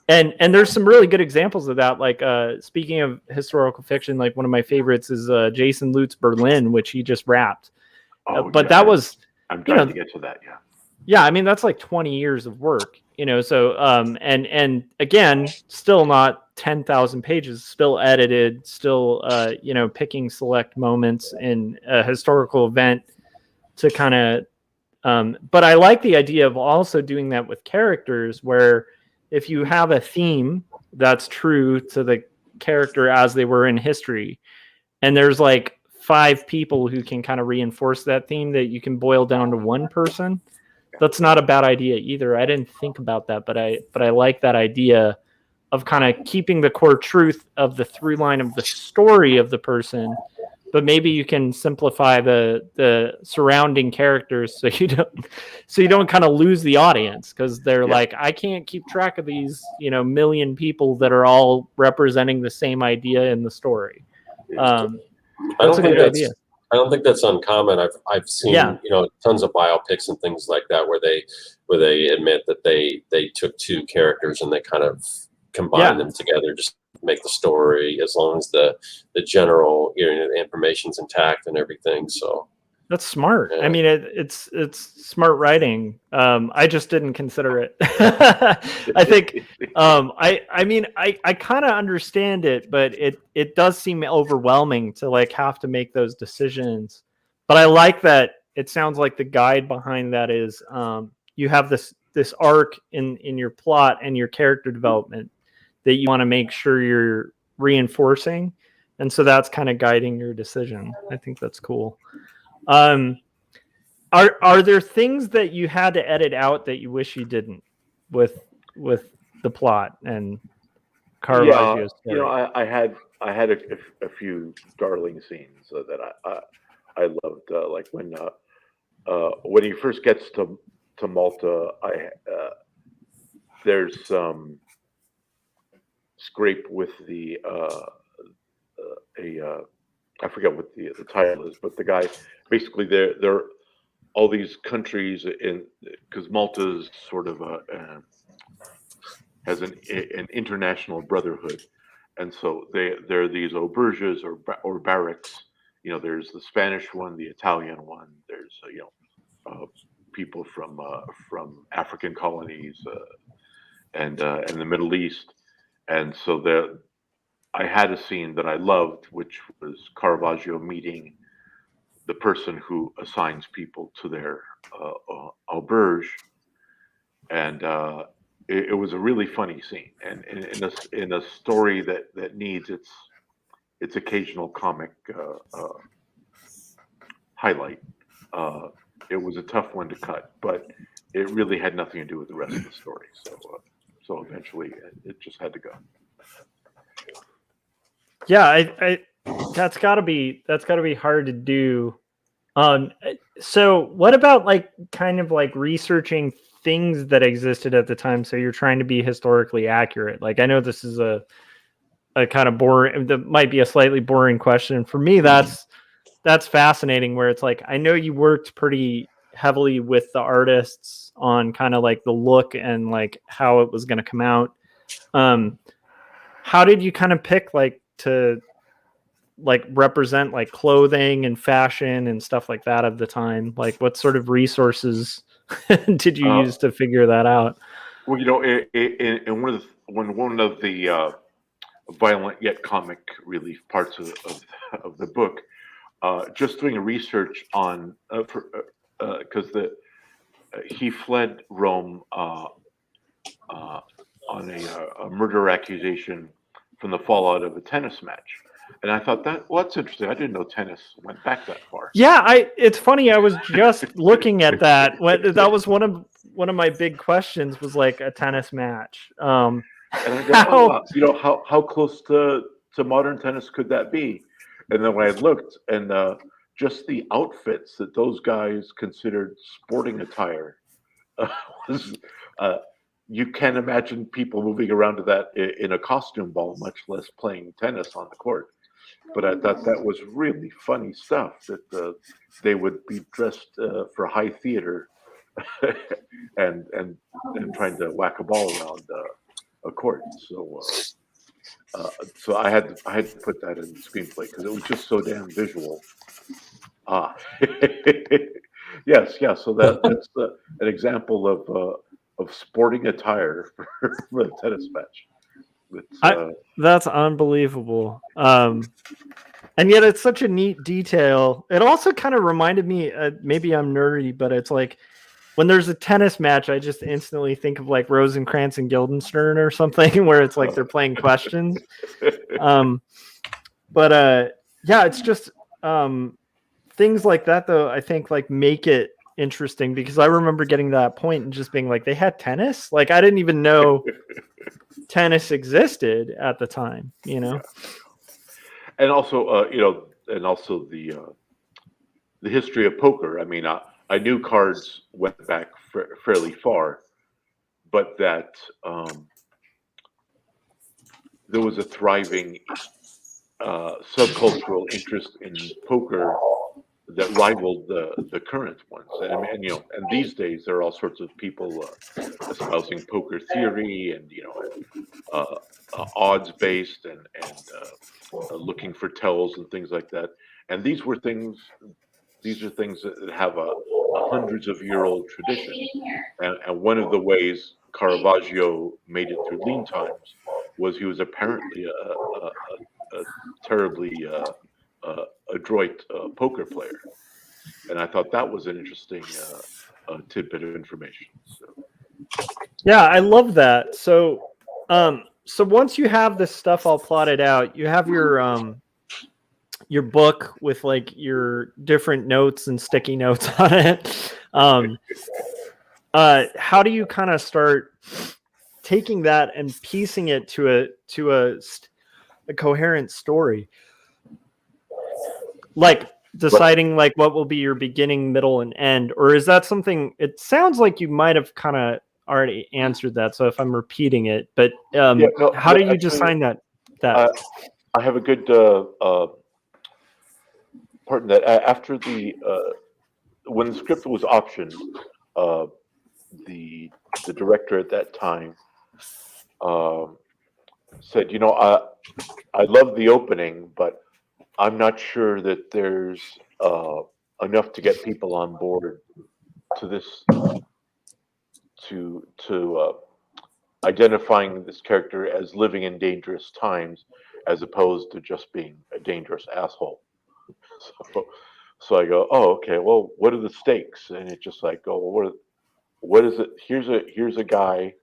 And there's some really good examples of that. Like speaking of historical fiction, like one of my favorites is Jason Lute's Berlin, which he just wrapped. But that was I'm trying to get to that. Yeah, I mean that's like 20 years of work. So and again, still not 10,000 pages, still edited, still picking select moments in a historical event to kind of. But I like the idea of also doing that with characters where, if you have a theme that's true to the character as they were in history, and there's like 5 people who can kind of reinforce that theme, that you can boil down to 1 person, that's not a bad idea either. I didn't think about that, but I like that idea of kind of keeping the core truth of the through line of the story of the person, but maybe you can simplify the surrounding characters so you don't kind of lose the audience, because they're like, I can't keep track of these million people that are all representing the same idea in the story. I don't think that's uncommon. I've seen tons of biopics and things like that where they admit that they took 2 characters and they kind of combined them together just make the story, as long as the general information's intact and everything. So that's smart. I mean, it's smart writing. I just didn't consider it. I think I mean I kind of understand it, but it does seem overwhelming to like have to make those decisions. But I like that it sounds like the guide behind that is you have this arc in your plot and your character development that you want to make sure you're reinforcing. And so that's kind of guiding your decision. I think that's cool. Are there things that you had to edit out that you wish you didn't with the plot and Caravaggio's story? I had a few darling scenes that I loved, like when he first gets to Malta, there's some scrape with the I forget what the title is, but the guy basically they're all these countries because Malta is sort of has an international brotherhood, and so there are these auberges or barracks. There's the Spanish one, the Italian one. There's people from African colonies and the Middle East, and so I had a scene that I loved, which was Caravagio meeting the person who assigns people to their auberge, and it was a really funny scene, and in a story that needs its occasional comic highlight. It was a tough one to cut, but it really had nothing to do with the rest of the story. So eventually, it just had to go. Yeah, that's got to be hard to do. So what about like kind of like researching things that existed at the time? So you're trying to be historically accurate. Like I know this is a kind of boring, that might be a slightly boring question. For me, that's fascinating, where it's like, I know you worked pretty heavily with the artists on kind of like the look and like how it was going to come out. How did you kind of pick like to like represent like clothing and fashion and stuff like that of the time? Like what sort of resources did you use to figure that out? Well, in one of the violent yet comic relief parts of the book, just doing research on because he fled Rome on a murder accusation from the fallout of a tennis match. And I thought that's interesting. I didn't know tennis went back that far. Yeah, it's funny. I was just looking at that. That was one of my big questions was like a tennis match. And I go, how close to modern tennis could that be? And then when I looked, and just the outfits that those guys considered sporting attire was you can't imagine people moving around to that in a costume ball, much less playing tennis on the court. But I thought that was really funny stuff that they would be dressed for high theater and trying to whack a ball around a court. So I had to put that in the screenplay because it was just so damn visual. Yes, yeah. So that's an example of sporting attire for a tennis match. That's unbelievable. And yet it's such a neat detail. It also kind of reminded me, maybe I'm nerdy, but it's like when there's a tennis match, I just instantly think of like Rosencrantz and Guildenstern or something where it's like they're playing questions. But yeah, it's just things like that, though, I think like make it interesting because I remember getting to that point and just being like, they had tennis? Like, I didn't even know tennis existed at the time, you know? And also, the history of poker. I mean, I knew cards went back fairly far, but that there was a thriving subcultural interest in poker that rivaled the current ones. And these days there are all sorts of people espousing poker theory and odds based and looking for tells and things like that. And these are things that have a hundreds of year old tradition. And one of the ways Caravagio made it through lean times was he was apparently a terribly adroit poker player. And I thought that was an interesting tidbit of information. So. Yeah, I love that. So once you have this stuff all plotted out, you have your book with like your different notes and sticky notes on it. How do you kind of start taking that and piecing it to a coherent story? Like deciding like what will be your beginning, middle, and end, or is that something? It sounds like you might have kind of already answered that. So if I'm repeating it, but how do you decide that? I have a good part in that. After when the script was optioned, the director at that time said, I love the opening, but I'm not sure that there's enough to get people on board to this, to identifying this character as living in dangerous times, as opposed to just being a dangerous asshole. So I go, oh, okay. Well, what are the stakes? And it's just like, oh, what is it? Here's a guy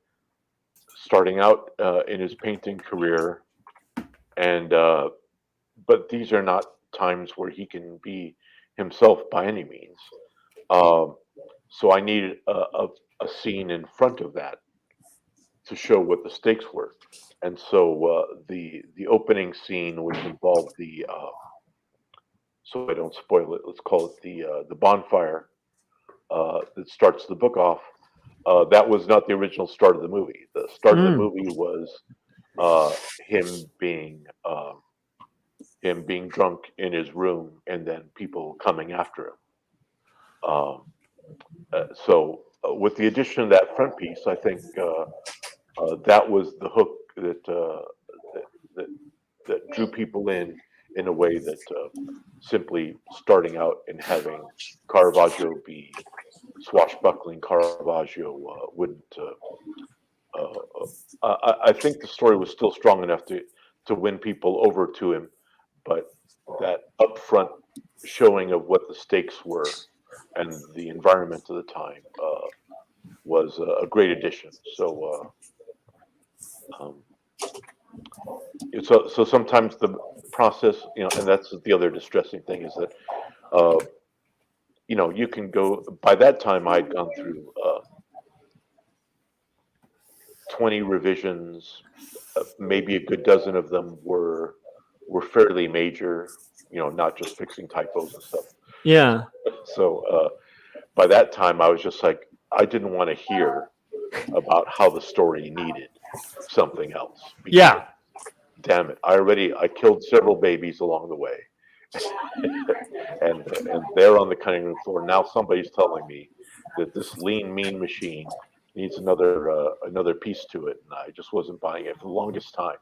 starting out in his painting career, and but these are not times where he can be himself by any means. So I needed a scene in front of that to show what the stakes were. And so the opening scene, which involved so I don't spoil it, let's call it the bonfire that starts the book off. That was not the original start of the movie. The start of the movie was him being drunk in his room, and then people coming after him. So with the addition of that front piece, I think that was the hook that drew people in a way that simply starting out and having Caravaggio be swashbuckling Caravagio wouldn't. I think the story was still strong enough to win people over to him, but that upfront showing of what the stakes were and the environment of the time was a great addition. So sometimes the process, and that's the other distressing thing is that, you can go. By that time, I'd gone through 20 revisions. Maybe a good dozen of them were fairly major, not just fixing typos and stuff. Yeah. So by that time, I was just like, I didn't want to hear about how the story needed something else. Yeah. Damn it! I killed several babies along the way, and they're on the cutting room floor. Now somebody's telling me that this lean, mean machine needs another piece to it, and I just wasn't buying it for the longest time.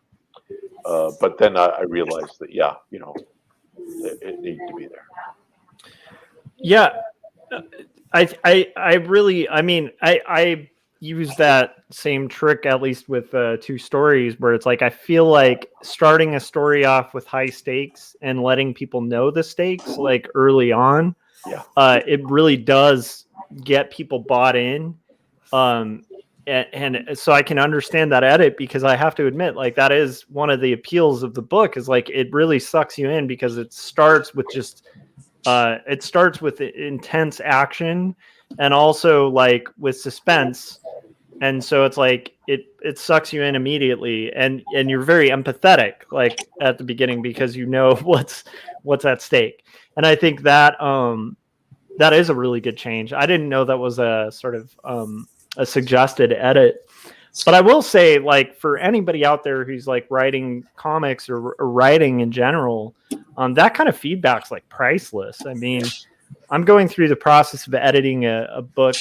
But then I realized that it needed to be there. Yeah. I use that same trick, at least with two stories, where it's like I feel like starting a story off with high stakes and letting people know the stakes like early on, it really does get people bought in. And so I can understand that edit, because I have to admit, like, that is one of the appeals of the book, is like it really sucks you in because it starts with intense action and also like with suspense. And so it's like it sucks you in immediately, and you're very empathetic like at the beginning because you know what's at stake. And I think that that is a really good change. I didn't know that was a sort of a suggested edit. But I will say, like, for anybody out there who's like writing comics or writing in general, that kind of feedback's like priceless. I mean, I'm going through the process of editing a book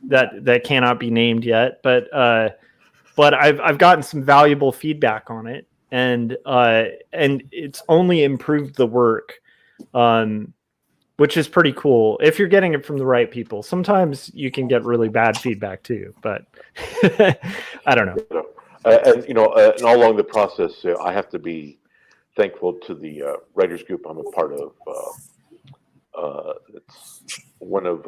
that cannot be named yet, but I've gotten some valuable feedback on it, and it's only improved the work, which is pretty cool if you're getting it from the right people. Sometimes you can get really bad feedback too, but I don't know. And all along the process, I have to be thankful to the writers group I'm a part of. It's one of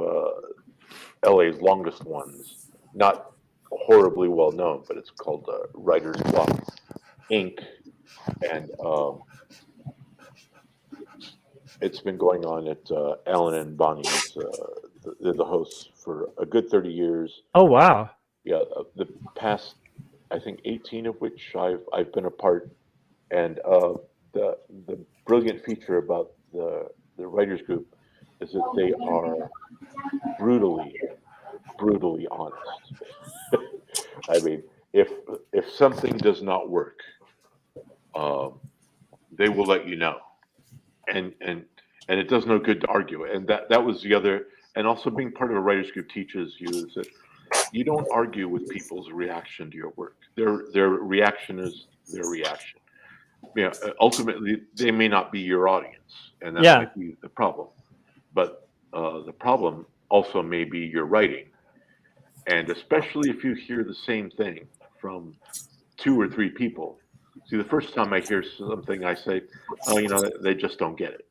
LA's longest ones, not horribly well known, but it's called Writers Block Inc. And it's been going on at Alan and Bonnie's. They're the hosts for a good 30 years. Oh, wow. Yeah, the past, I think, 18 of which I've been a part. And the brilliant feature about the writers group is that they are brutally honest. I mean, if something does not work, they will let you know, and it does no good to argue. And that was the other. And also, being part of a writers group teaches you is that you don't argue with people's reaction to your work. Their reaction is their reaction. Yeah, ultimately, they may not be your audience, and that might be the problem. But the problem also may be your writing, and especially if you hear the same thing from 2 or 3 people. See, the first time I hear something, I say, "Oh, they just don't get it."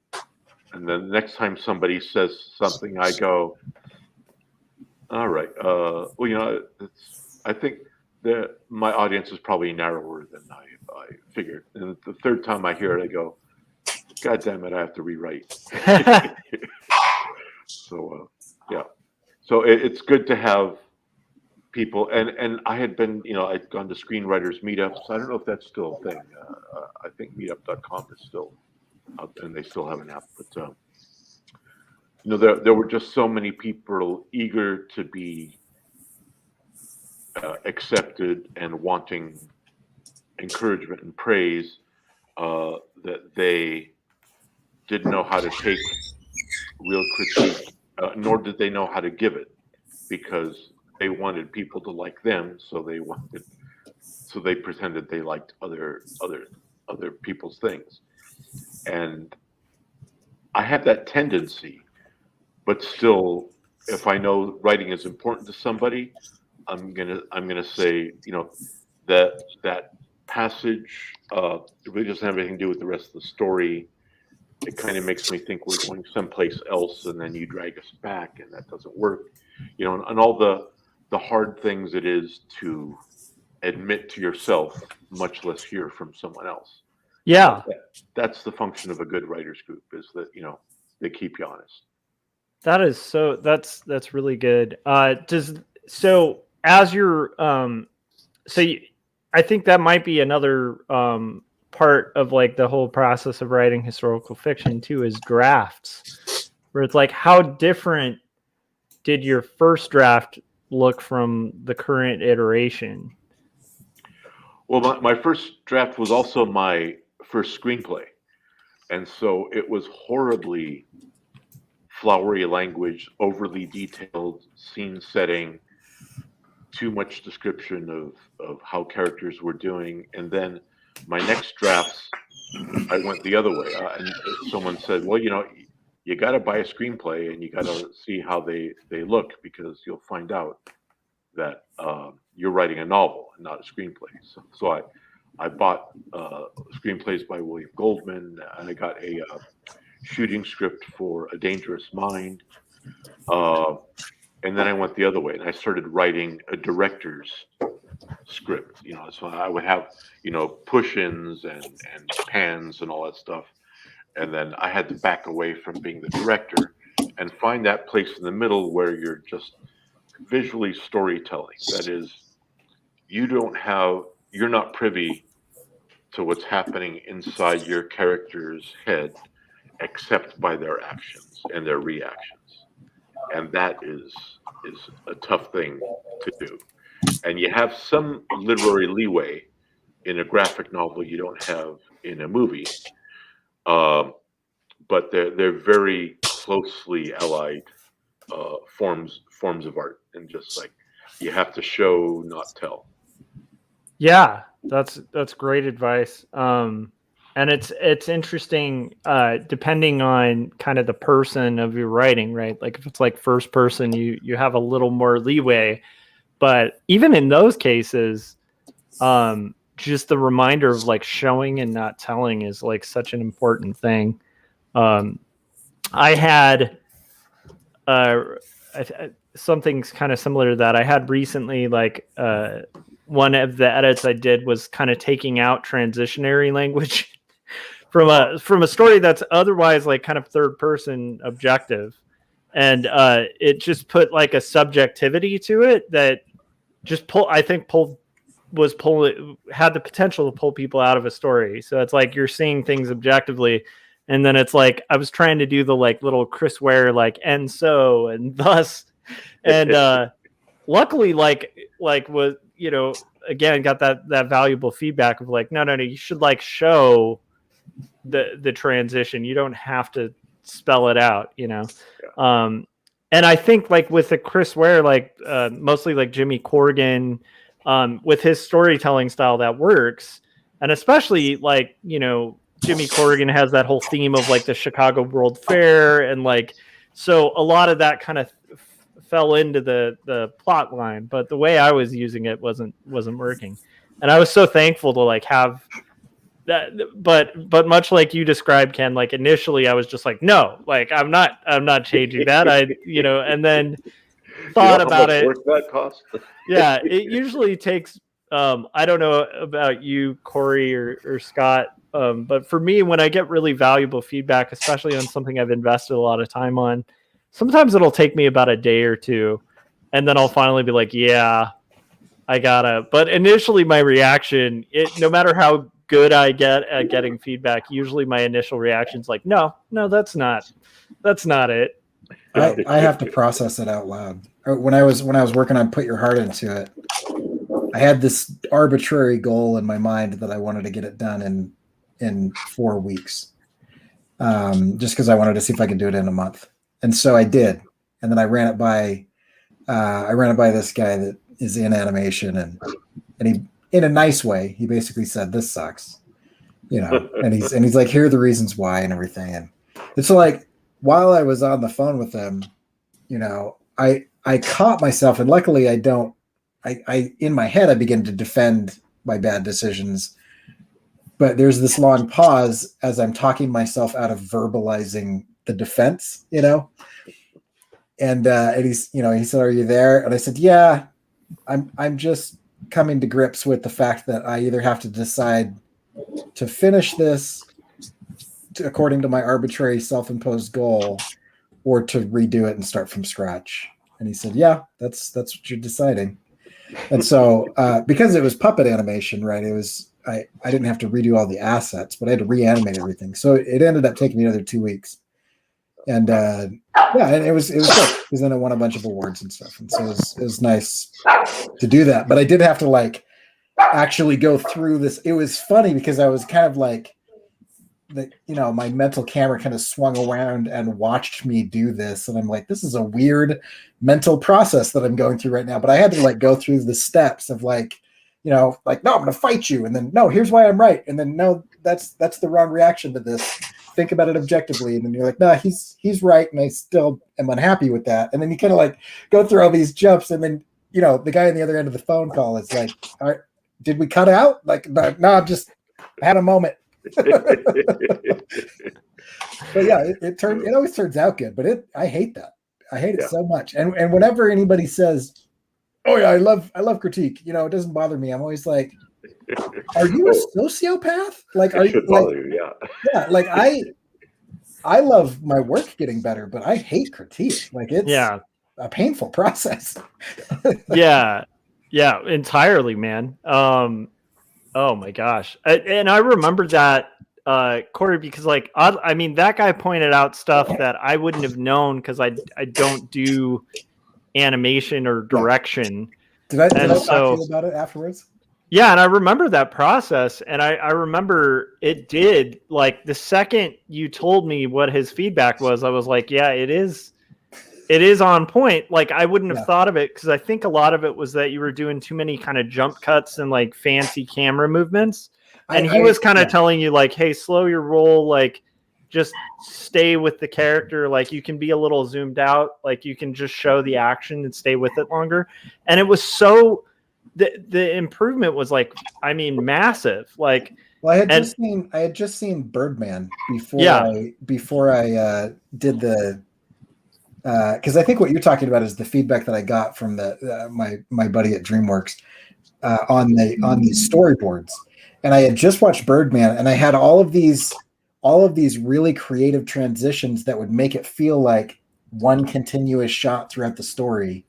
And then the next time somebody says something, I go, "All right, I think that my audience is probably narrower than I figured." And the third time I hear it, I go, "God damn it, I have to rewrite." So yeah, so it's good to have people, and I had been, I'd gone to screenwriters meetups. I don't know if that's still a thing. I think meetup.com is still out, and they still have an app. But there were just so many people eager to be accepted and wanting encouragement and praise that they didn't know how to take real critique, nor did they know how to give it, because they wanted people to like them, so they pretended they liked other people's things. And I have that tendency, but still, if I know writing is important to somebody, I'm gonna say, that passage it really doesn't have anything to do with the rest of the story. It kind of makes me think we're going someplace else, and then you drag us back, and that doesn't work. And all the hard things it is to admit to yourself, much less hear from someone else. Yeah. That's the function of a good writers group, is that they keep you honest. That is that's really good. So as you're I think that might be another part of like the whole process of writing historical fiction too, is drafts, where it's like, how different did your first draft look from the current iteration? Well, my first draft was also my first screenplay, and so it was horribly flowery language, overly detailed scene setting, too much description of how characters were doing. And then my next drafts, I went the other way. And someone said, well, you got to buy a screenplay and you got to see how they look, because you'll find out that you're writing a novel and not a screenplay. So I bought screenplays by William Goldman, and I got a shooting script for A Dangerous Mind. And then I went the other way, and I started writing a director's script. So I would have, push-ins and pans and all that stuff. And then I had to back away from being the director and find that place in the middle where you're just visually storytelling. That is, you're not privy to what's happening inside your character's head, except by their actions and their reactions. And that is a tough thing to do. And you have some literary leeway in a graphic novel you don't have in a movie. But they're very closely allied forms of art, and just like, you have to show, not tell. Yeah, that's great advice. And it's interesting, depending on kind of the person of your writing, right? Like if it's like first person, you have a little more leeway, but even in those cases, just the reminder of like showing and not telling is like such an important thing. I had something kind of similar to that. I had recently, like one of the edits I did was kind of taking out transitionary language from a story that's otherwise like kind of third person objective, and it just put like a subjectivity to it that just had the potential to pull people out of a story. So it's like you're seeing things objectively, and then it's like I was trying to do the like little Chris Ware like and so and thus, and luckily like was again got that valuable feedback of like no you should like show the transition. You don't have to spell it out, Yeah. And I think like with the Chris Ware, like mostly like Jimmy Corrigan, with his storytelling style, that works. And especially like, Jimmy Corrigan has that whole theme of like the Chicago World Fair, and like, so a lot of that kind of fell into the plot line, but the way I was using it wasn't working. And I was so thankful to like have that, but much like you described, Ken, like initially I was just like, no, like I'm not changing that. And then thought about it. Work that cost? Yeah, it usually takes. I don't know about you, Corey or Scott, but for me, when I get really valuable feedback, especially on something I've invested a lot of time on, sometimes it'll take me about a day or two, and then I'll finally be like, yeah, I gotta. But initially, my reaction, no matter how good I get at getting feedback, usually my initial reaction is like, no, that's not it. I have to process it out loud. When I was working on Put Your Heart Into It, I had this arbitrary goal in my mind that I wanted to get it done in 4 weeks, just because I wanted to see if I could do it in a month. And so I did. And then I ran it by I ran it by this guy that is in animation, and he, in a nice way, he basically said, "This sucks," and he's like, "Here are the reasons why," and everything. And it's like, while I was on the phone with him, I caught myself, and luckily I don't. I in my head I begin to defend my bad decisions, but there's this long pause as I'm talking myself out of verbalizing the defense, And he's, he said, "Are you there?" And I said, "Yeah, I'm just coming to grips with the fact that I either have to decide to finish this according to my arbitrary self-imposed goal, or to redo it and start from scratch." And he said, "Yeah, that's what you're deciding." And so, because it was puppet animation, right? It was I didn't have to redo all the assets, but I had to reanimate everything. So it ended up taking me another 2 weeks. And and it was good, because then I won a bunch of awards and stuff, and so it was nice to do that. But I did have to actually go through this. It was funny because I was kind of my mental camera kind of swung around and watched me do this, and I'm like, this is a weird mental process that I'm going through right now. But I had to go through the steps of no, I'm going to fight you, and then no, here's why I'm right, and then no, that's the wrong reaction to this. Think about it objectively, and then you're like, no, he's right, and I still am unhappy with that. And then you kind of go through all these jumps, and then the guy on the other end of the phone call is like, all right, did we cut out? No, I had a moment. But yeah, it always turns out good, but I hate that. I hate it so much. And whenever anybody says, "Oh yeah, I love critique," it doesn't bother me. I'm always like, are you a sociopath? Are you bother you? Yeah. I love my work getting better, but I hate critique. It's a painful process. Yeah, entirely, man. Oh my gosh. And I remember that, Corey, because that guy pointed out stuff that I wouldn't have known, because I don't do animation or direction. Did I talk to you about it afterwards? Yeah, and I remember that process, and I remember it did, the second you told me what his feedback was, I was like, yeah, it is on point. I wouldn't have thought of it, because I think a lot of it was that you were doing too many kind of jump cuts and fancy camera movements. And he was kind of telling you hey, slow your roll, just stay with the character. You can be a little zoomed out, you can just show the action and stay with it longer. And it was so, the improvement was massive. Well, I had just seen Birdman before I did the, because I think what you're talking about is the feedback that I got from my buddy at DreamWorks on these storyboards. And I had just watched Birdman, and I had all of these really creative transitions that would make it feel like one continuous shot throughout the story.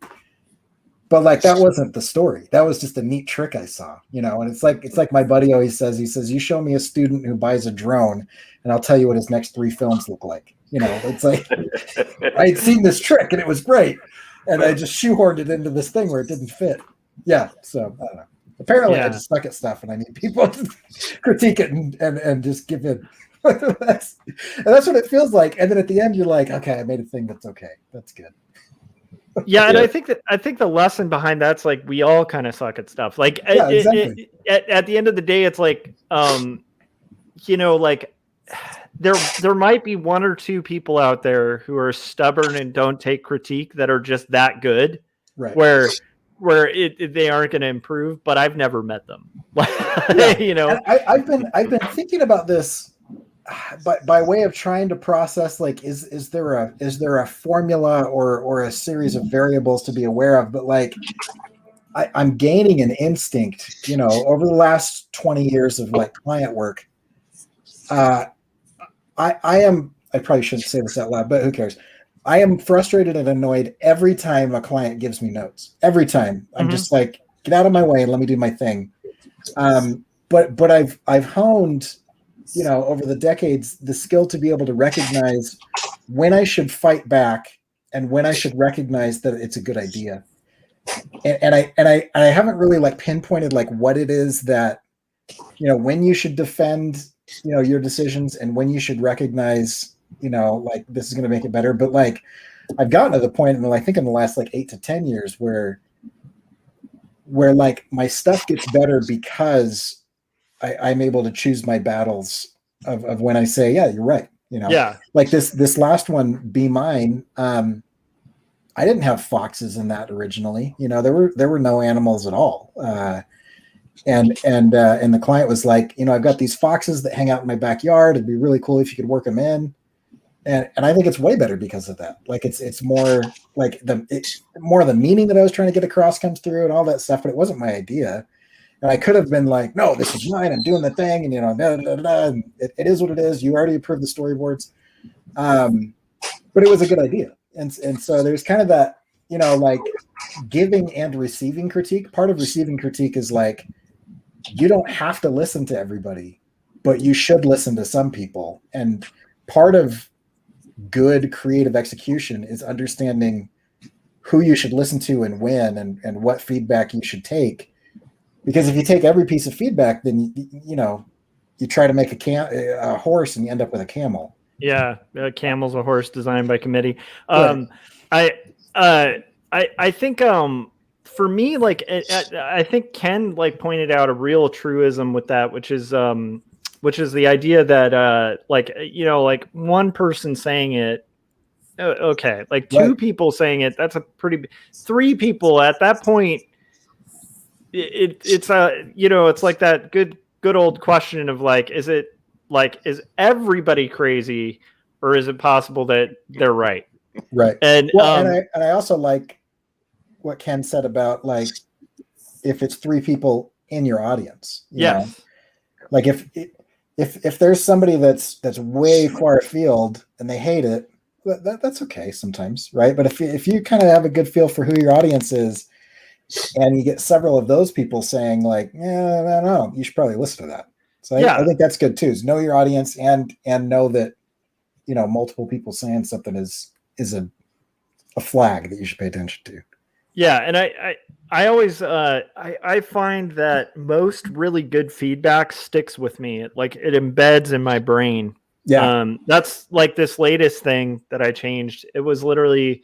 But that wasn't the story. That was just a neat trick I saw, and it's like my buddy always says, he says, "You show me a student who buys a drone and I'll tell you what his next 3 films look like." It's like, I had seen this trick and it was great, and I just shoehorned it into this thing where it didn't fit. Yeah. So I don't know. Apparently I just suck at stuff, and I need people to critique it and just give in. That's what it feels like. And then at the end you're like, okay, I made a thing that's okay. That's good. Yeah, and I think the lesson behind that's we all kind of suck at stuff. Exactly. At the end of the day, it's there might be 1 or 2 people out there who are stubborn and don't take critique, that are just that good, right? Where they aren't going to improve. But I've never met them. And I've been thinking about this. But by way of trying to process, is there a formula or a series of variables to be aware of? But I'm gaining an instinct, over the last 20 years of client work. I probably shouldn't say this out loud, but who cares? I am frustrated and annoyed every time a client gives me notes. Every time I'm just get out of my way and let me do my thing. But I've honed, over the decades, the skill to be able to recognize when I should fight back and when I should recognize that it's a good idea. And I haven't really pinpointed what it is that, when you should defend, your decisions, and when you should recognize, this is going to make it better. But I've gotten to the point, I think in the last like 8 to 10 years where like my stuff gets better because I'm able to choose my battles of when I say, yeah, you're right. You know, Yeah. like this last one, Be Mine. I didn't have foxes in that originally. You know, there were no animals at all. And the client was like, you know, I've got these foxes that hang out in my backyard. It'd be really cool if you could work them in. And I think it's way better because of that. Like it's more like more of the meaning that I was trying to get across comes through and all that stuff, but it wasn't my idea. And I could have been like, no, this is mine. I'm doing the thing. And, you know, and it is what it is. You already approved the storyboards. But it was a good idea. And so there's kind of that, you know, like giving and receiving critique. Part of receiving critique is like, you don't have to listen to everybody, but you should listen to some people. And part of good creative execution is understanding who you should listen to and when, and what feedback you should take. Because if you take every piece of feedback, then you know, you try to make a horse and you end up with a camel. Yeah, camel's a horse designed by committee. Right. I think for me, like I think Ken like pointed out a real truism with that, which is the idea that like, you know, like one person saying it, okay, like two people saying it, that's a pretty. 3 people at that point, it's a, you know, it's like that good old question of like, is everybody crazy, or is it possible that they're right? Right. And and I also like what Ken said about like if it's 3 people in your audience. You know? Like if there's somebody that's way far afield and they hate it, that's okay sometimes, right? But if you kind of have a good feel for who your audience is, and you get several of those people saying like, yeah, no, you should probably listen to that. So I think that's good too. Is know your audience and know that, you know, multiple people saying something is a flag that you should pay attention to. Yeah, and I always I find that most really good feedback sticks with me. Like it embeds in my brain. Yeah. That's like this latest thing that I changed. It was literally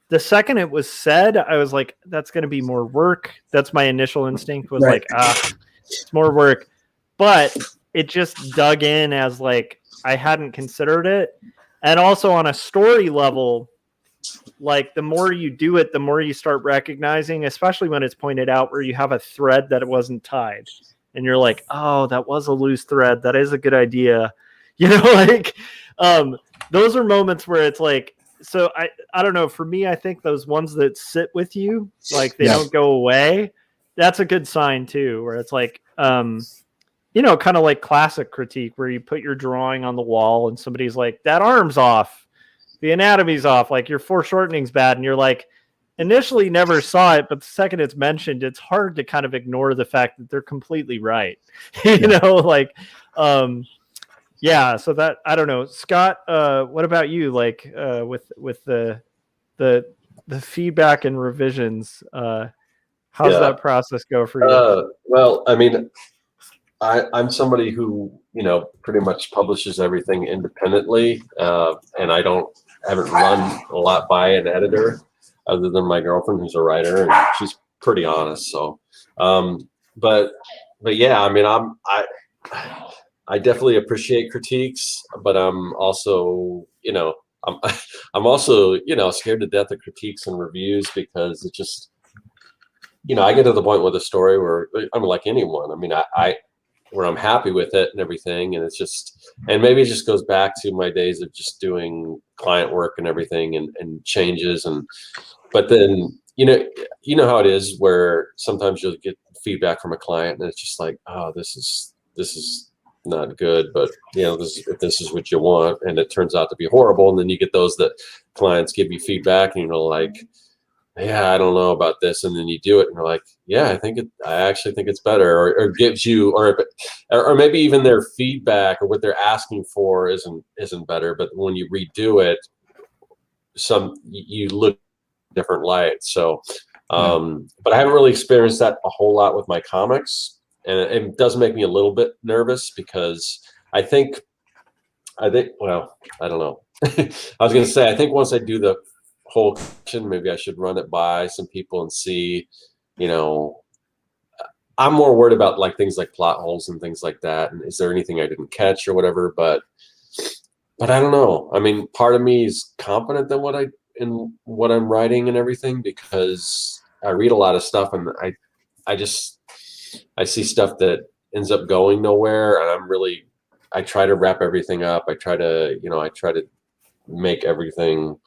the second it was said, I was like, that's going to be more work. That's my initial instinct was like, it's more work. But it just dug in as like I hadn't considered it. And also on a story level, like the more you do it, the more you start recognizing, especially when it's pointed out where you have a thread that it wasn't tied. And you're like, oh, that was a loose thread. That is a good idea. You know, like those are moments where it's like, so I don't know. For me, I think those ones that sit with you, like they don't go away. That's a good sign too, where it's like, you know, kind of like classic critique where you put your drawing on the wall and somebody's like, that arm's off, the anatomy's off, like your foreshortening's bad. And you're like, initially never saw it, but the second it's mentioned, it's hard to kind of ignore the fact that they're completely right. You know, like, yeah, so that I don't know, Scott. What about you? Like with the feedback and revisions, how's that process go for you? Well, I mean, I'm somebody who, you know, pretty much publishes everything independently, and I haven't run a lot by an editor, other than my girlfriend who's a writer, and she's pretty honest. So, but yeah, I mean, I definitely appreciate critiques, but I'm also, you know, I'm also, you know, scared to death of critiques and reviews because it just, you know, I get to the point with a story where I'm like anyone. I mean, where I'm happy with it and everything, and it's just, and maybe it just goes back to my days of just doing client work and everything and changes, but then you know how it is where sometimes you'll get feedback from a client and it's just like, oh, this is not good, but you know, this is what you want, and it turns out to be horrible. And then you get those that clients give you feedback and you're like, yeah, I don't know about this, and then you do it and you're like, yeah, I actually think it's better, or gives you, or maybe even their feedback or what they're asking for isn't better, but when you redo it, you look different light. So but I haven't really experienced that a whole lot with my comics. And it does make me a little bit nervous because I think, well, I don't know. I was going to say, I think once I do the whole collection. Maybe I should run it by some people and see, you know, I'm more worried about like things like plot holes and things like that. And is there anything I didn't catch or whatever? But I don't know. I mean, part of me is confident in what I'm writing and everything, because I read a lot of stuff, and I see stuff that ends up going nowhere, and I try to wrap everything up. I try to make everything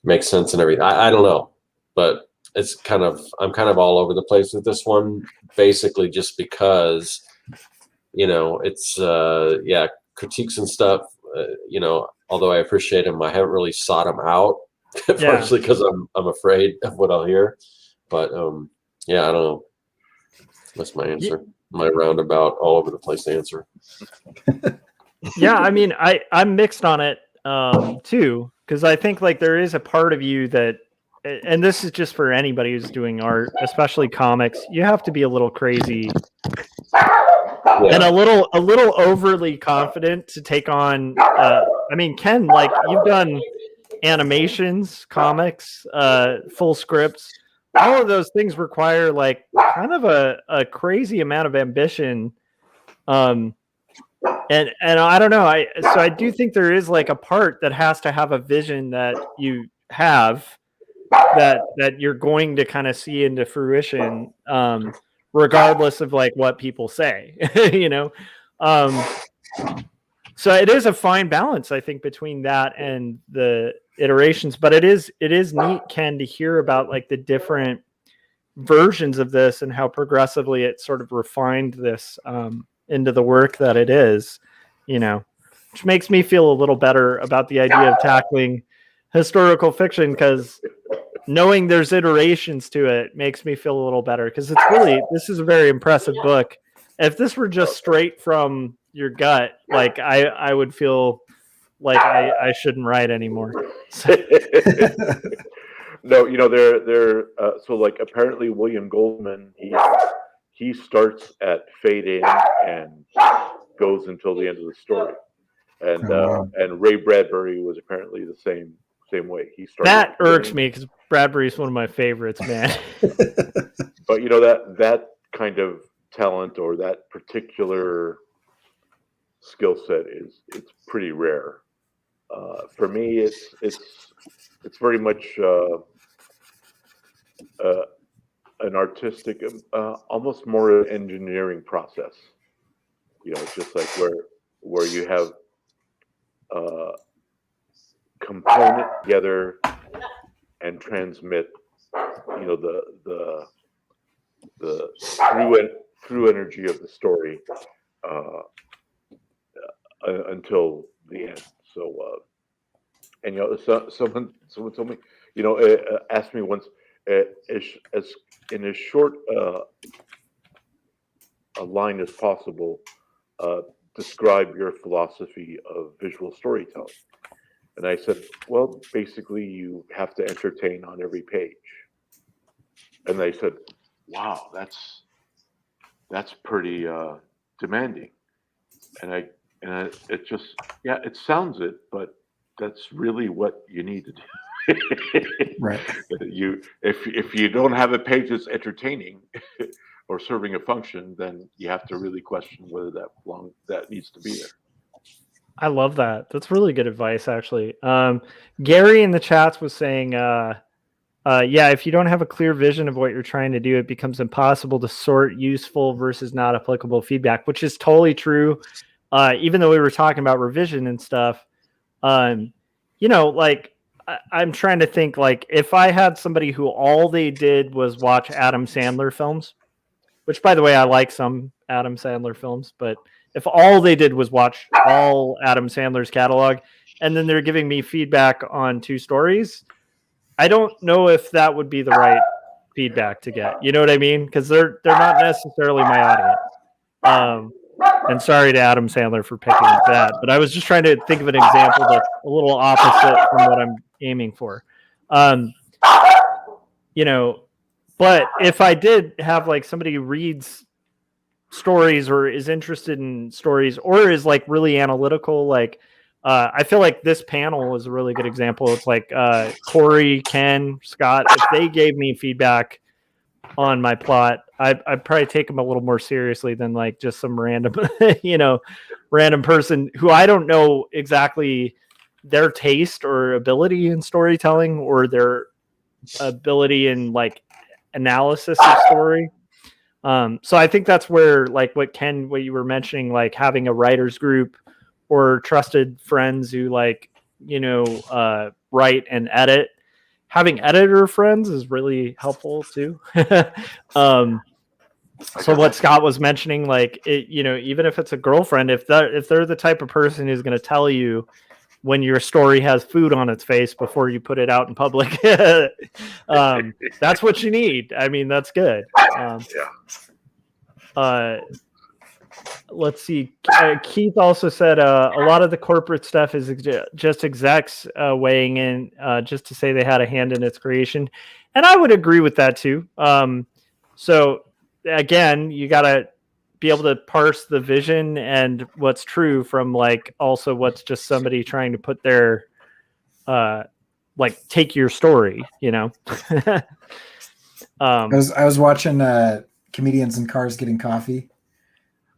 make sense and everything. I don't know, but I'm kind of all over the place with this one, basically just because, you know, it's critiques and stuff. You know, although I appreciate them, I haven't really sought them out, partially because I'm afraid of what I'll hear. But I don't know. That's my answer. My roundabout, all over the place answer. Yeah, I mean, I'm mixed on it too, because I think like there is a part of you that, and this is just for anybody who's doing art, especially comics, you have to be a little crazy. And a little overly confident to take on. I mean, Ken, like you've done animations, comics, full scripts. All of those things require like kind of a crazy amount of ambition. And I don't know. So I do think there is like a part that has to have a vision that you have that you're going to kind of see into fruition. Regardless of like what people say, you know? So it is a fine balance, I think, between that and the iterations, but it is neat, Ken, to hear about like the different versions of this and how progressively it sort of refined this into the work that it is, you know, which makes me feel a little better about the idea of tackling historical fiction, because knowing there's iterations to it makes me feel a little better, because this is a very impressive book. If this were just straight from your gut, like I would feel like I shouldn't write anymore. No, you know, they're so like apparently William Goldman, he starts at fade in and goes until the end of the story. And Ray Bradbury was apparently the same way. He started. That irks me because Bradbury's one of my favorites, man. But you know, that kind of talent or that particular skill set it's pretty rare. For me, it's very much an artistic, almost more an engineering process. You know, it's just like where you have component together and transmit, you know, the through energy of the story until the end. So, and you know, someone told me, you know, asked me once, as in as short a line as possible, describe your philosophy of visual storytelling. And I said, well, basically, you have to entertain on every page. And they said, wow, that's pretty demanding. And it just, yeah, it sounds it, but that's really what you need to do. Right. If you don't have a page that's entertaining or serving a function, then you have to really question whether that needs to be there. I love that. That's really good advice, actually. Gary in the chats was saying, yeah, if you don't have a clear vision of what you're trying to do, it becomes impossible to sort useful versus not applicable feedback, which is totally true. Even though we were talking about revision and stuff, you know, like I'm trying to think, like if I had somebody who all they did was watch Adam Sandler films, which by the way, I like some Adam Sandler films, but if all they did was watch all Adam Sandler's catalog and then they're giving me feedback on 2 stories, I don't know if that would be the right feedback to get. You know what I mean? Because they're not necessarily my audience. And sorry to Adam Sandler for picking that, but I was just trying to think of an example that's a little opposite from what I'm aiming for. You know, but if I did have like somebody who reads stories or is interested in stories or is like really analytical, like I feel like this panel is a really good example. It's like Corey, Ken, Scott, if they gave me feedback on my plot, I'd probably take them a little more seriously than like just some random, random person who I don't know exactly their taste or ability in storytelling or their ability in like analysis of story. So I think that's where like what you were mentioning, like having a writer's group or trusted friends who like, write and edit. Having editor friends is really helpful too. So what Scott was mentioning, like it, even if it's a girlfriend, if they're the type of person who's going to tell you when your story has food on its face before you put it out in public, that's what you need. I mean, that's good. Let's see. Keith also said a lot of the corporate stuff is just execs weighing in just to say they had a hand in its creation. And I would agree with that too. So again, you got to be able to parse the vision and what's true from like also what's just somebody trying to put their like take your story, I was watching Comedians in Cars Getting Coffee,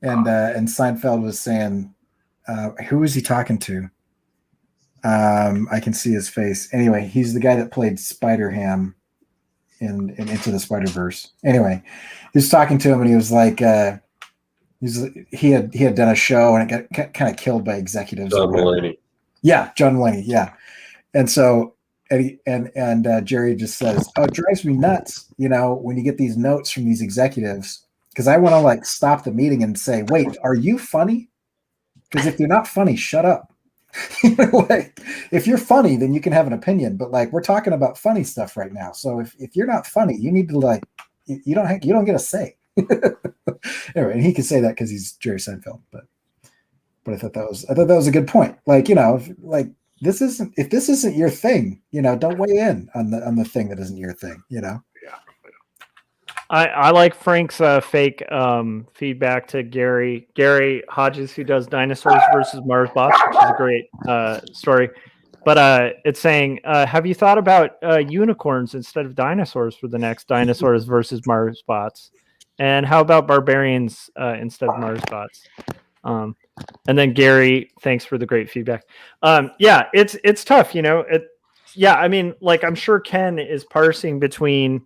and Seinfeld was saying, who was he talking to? I can see his face. Anyway, he's the guy that played Spider-Ham in Into the Spider-Verse. Anyway, he was talking to him, and he was like, he had done a show, and it got kind of killed by executives. John Mulaney. Yeah, John Mulaney. Yeah, and so and Jerry just says, "Oh, it drives me nuts, when you get these notes from these executives, because I want to like stop the meeting and say, wait, are you funny? Because if you're not funny, shut up." Like, if you're funny, then you can have an opinion. But like, we're talking about funny stuff right now. So if you're not funny, you need to like, you don't get a say. Anyway, and he could say that because he's Jerry Seinfeld. But I thought that was a good point. Like, if this isn't your thing, don't weigh in on the thing that isn't your thing. Yeah. I like Frank's fake feedback to Gary Hodges, who does Dinosaurs versus Mars Bots, which is a great story. But it's saying, have you thought about unicorns instead of dinosaurs for the next Dinosaurs versus Mars Bots? And how about barbarians instead of Mars Bots? And then Gary, thanks for the great feedback. Yeah, it's tough, I mean, like I'm sure Ken is parsing between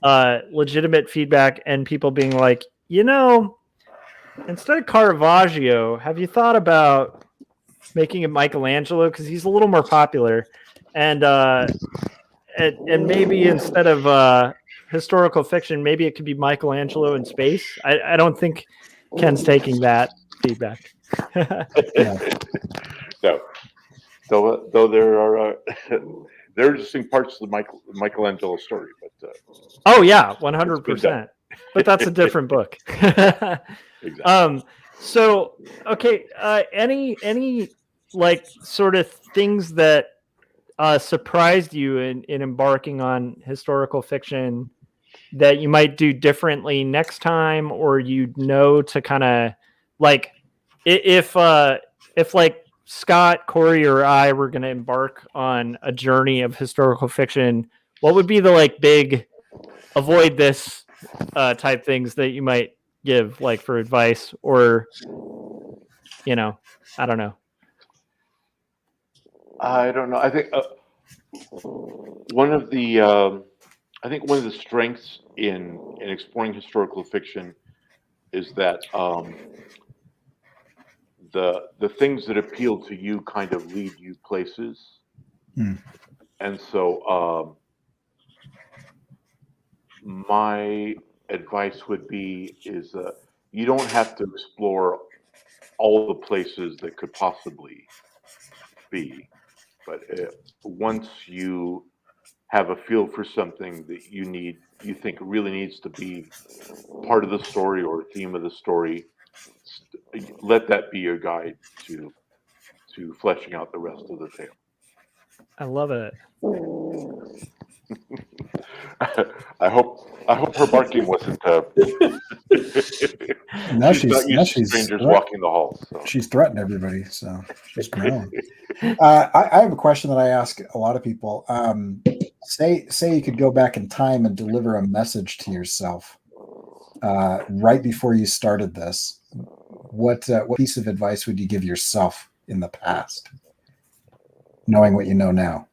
legitimate feedback and people being like, instead of Caravagio, have you thought about making it Michelangelo because he's a little more popular, and maybe instead of historical fiction, maybe it could be Michelangelo in space. I don't think Ken's taking that feedback. No, though there are there are interesting parts of the Michelangelo story, but oh yeah, 100%. But that's a different book. exactly. So okay, any like sort of things that surprised you in embarking on historical fiction that you might do differently next time, or to kind of like if like Scott, Corey, or I were going to embark on a journey of historical fiction, what would be the like big avoid this type things that you might give like for advice, or I don't know. I don't know. I think one of the strengths in exploring historical fiction is that the things that appeal to you kind of lead you places. And so my advice would be is you don't have to explore all the places that could possibly be, but once you have a feel for something that you think really needs to be part of the story or theme of the story, let that be your guide to fleshing out the rest of the tale. I love it. I hope her barking wasn't. Now she's not used to strangers walking the halls. So. She's threatened everybody, so she's growing. I have a question that I ask a lot of people. Say you could go back in time and deliver a message to yourself right before you started this. What piece of advice would you give yourself in the past, knowing what you know now?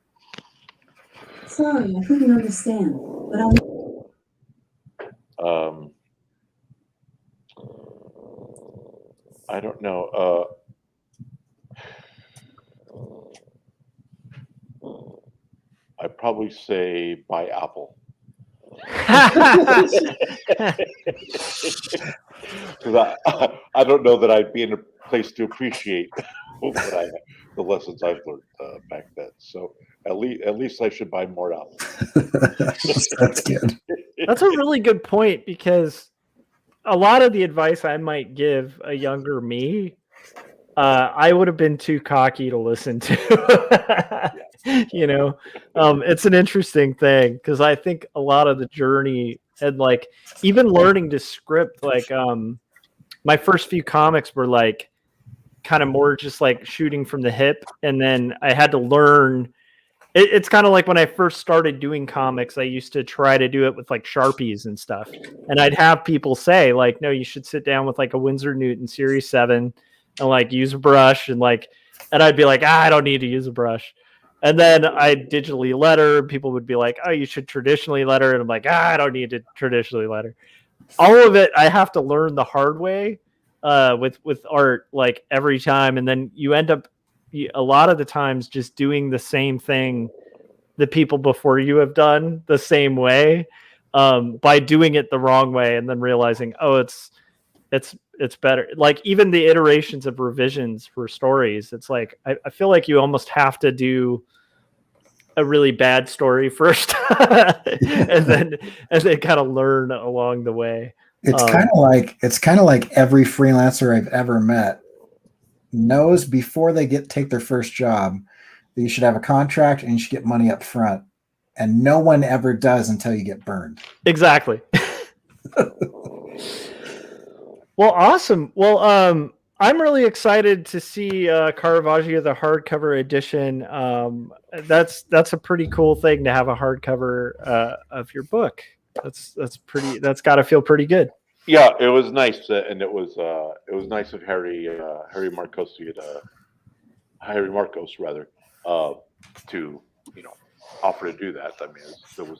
Sorry, I couldn't understand, but I don't know. I'd probably say buy Apple. Because I don't know that I'd be in a place to appreciate the lessons I've learned back then. So at least I should buy more Apple. That's good. That's a really good point, because a lot of the advice I might give a younger me, I would have been too cocky to listen to. You know, it's an interesting thing, because I think a lot of the journey and like even learning to script, like my first few comics were like kind of more just like shooting from the hip, and then I had to learn. It's kind of like when I first started doing comics, I used to try to do it with like Sharpies and stuff. And I'd have people say like, no, you should sit down with like a Winsor Newton Series 7 and like use a brush. And I'd be like, I don't need to use a brush. And then I'd digitally letter, and people would be like, oh, you should traditionally letter. And I'm like, I don't need to traditionally letter. All of it, I have to learn the hard way with art, like every time. And then you end up, a lot of the times, just doing the same thing the people before you have done the same way, by doing it the wrong way, and then realizing, oh, it's better. Like even the iterations of revisions for stories, it's like I feel like you almost have to do a really bad story first, and then kind of learn along the way. It's kind of like every freelancer I've ever met knows before they take their first job that you should have a contract and you should get money up front, and no one ever does until you get burned. Exactly. Well, awesome. Well, I'm really excited to see Caravagio, the hardcover edition. That's a pretty cool thing to have a hardcover of your book. That's got to feel pretty good. Yeah, it was nice, and it was nice of Harry Marcos to offer to do that. I mean, there was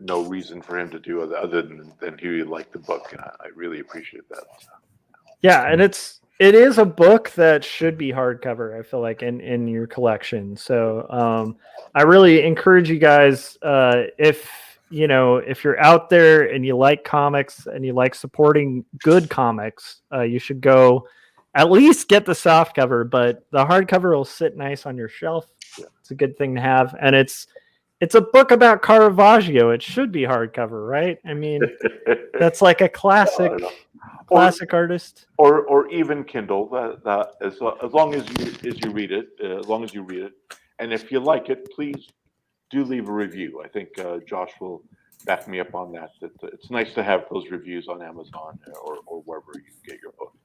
no reason for him to do other than he liked the book, and I really appreciate that. Yeah, and it is a book that should be hardcover, I feel like, in your collection. So I really encourage you guys, if you're out there and you like comics and you like supporting good comics, you should go at least get the soft cover, but the hardcover will sit nice on your shelf. It's a good thing to have. And it's a book about Caravagio. It should be hardcover, right? I mean, that's like a classic artist. Or even Kindle, that as long as you read it, and if you like it, please do leave a review. I think Josh will back me up on that. It's nice to have those reviews on Amazon or wherever you get your book.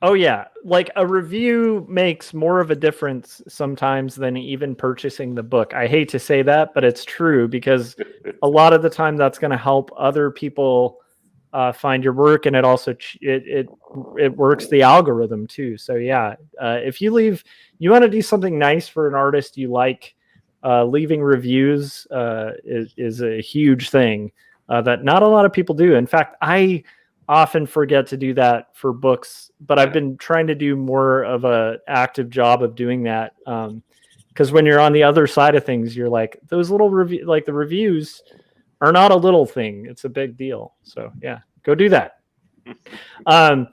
Oh yeah, like a review makes more of a difference sometimes than even purchasing the book. I hate to say that, but it's true, because a lot of the time that's going to help other people find your work, and it also it works the algorithm too. So yeah, if you want to do something nice for an artist you like, leaving reviews is a huge thing that not a lot of people do. In fact, I often forget to do that for books, but I've been trying to do more of a active job of doing that. Because when you're on the other side of things, you're like, those little the reviews are not a little thing. It's a big deal. So yeah, go do that. All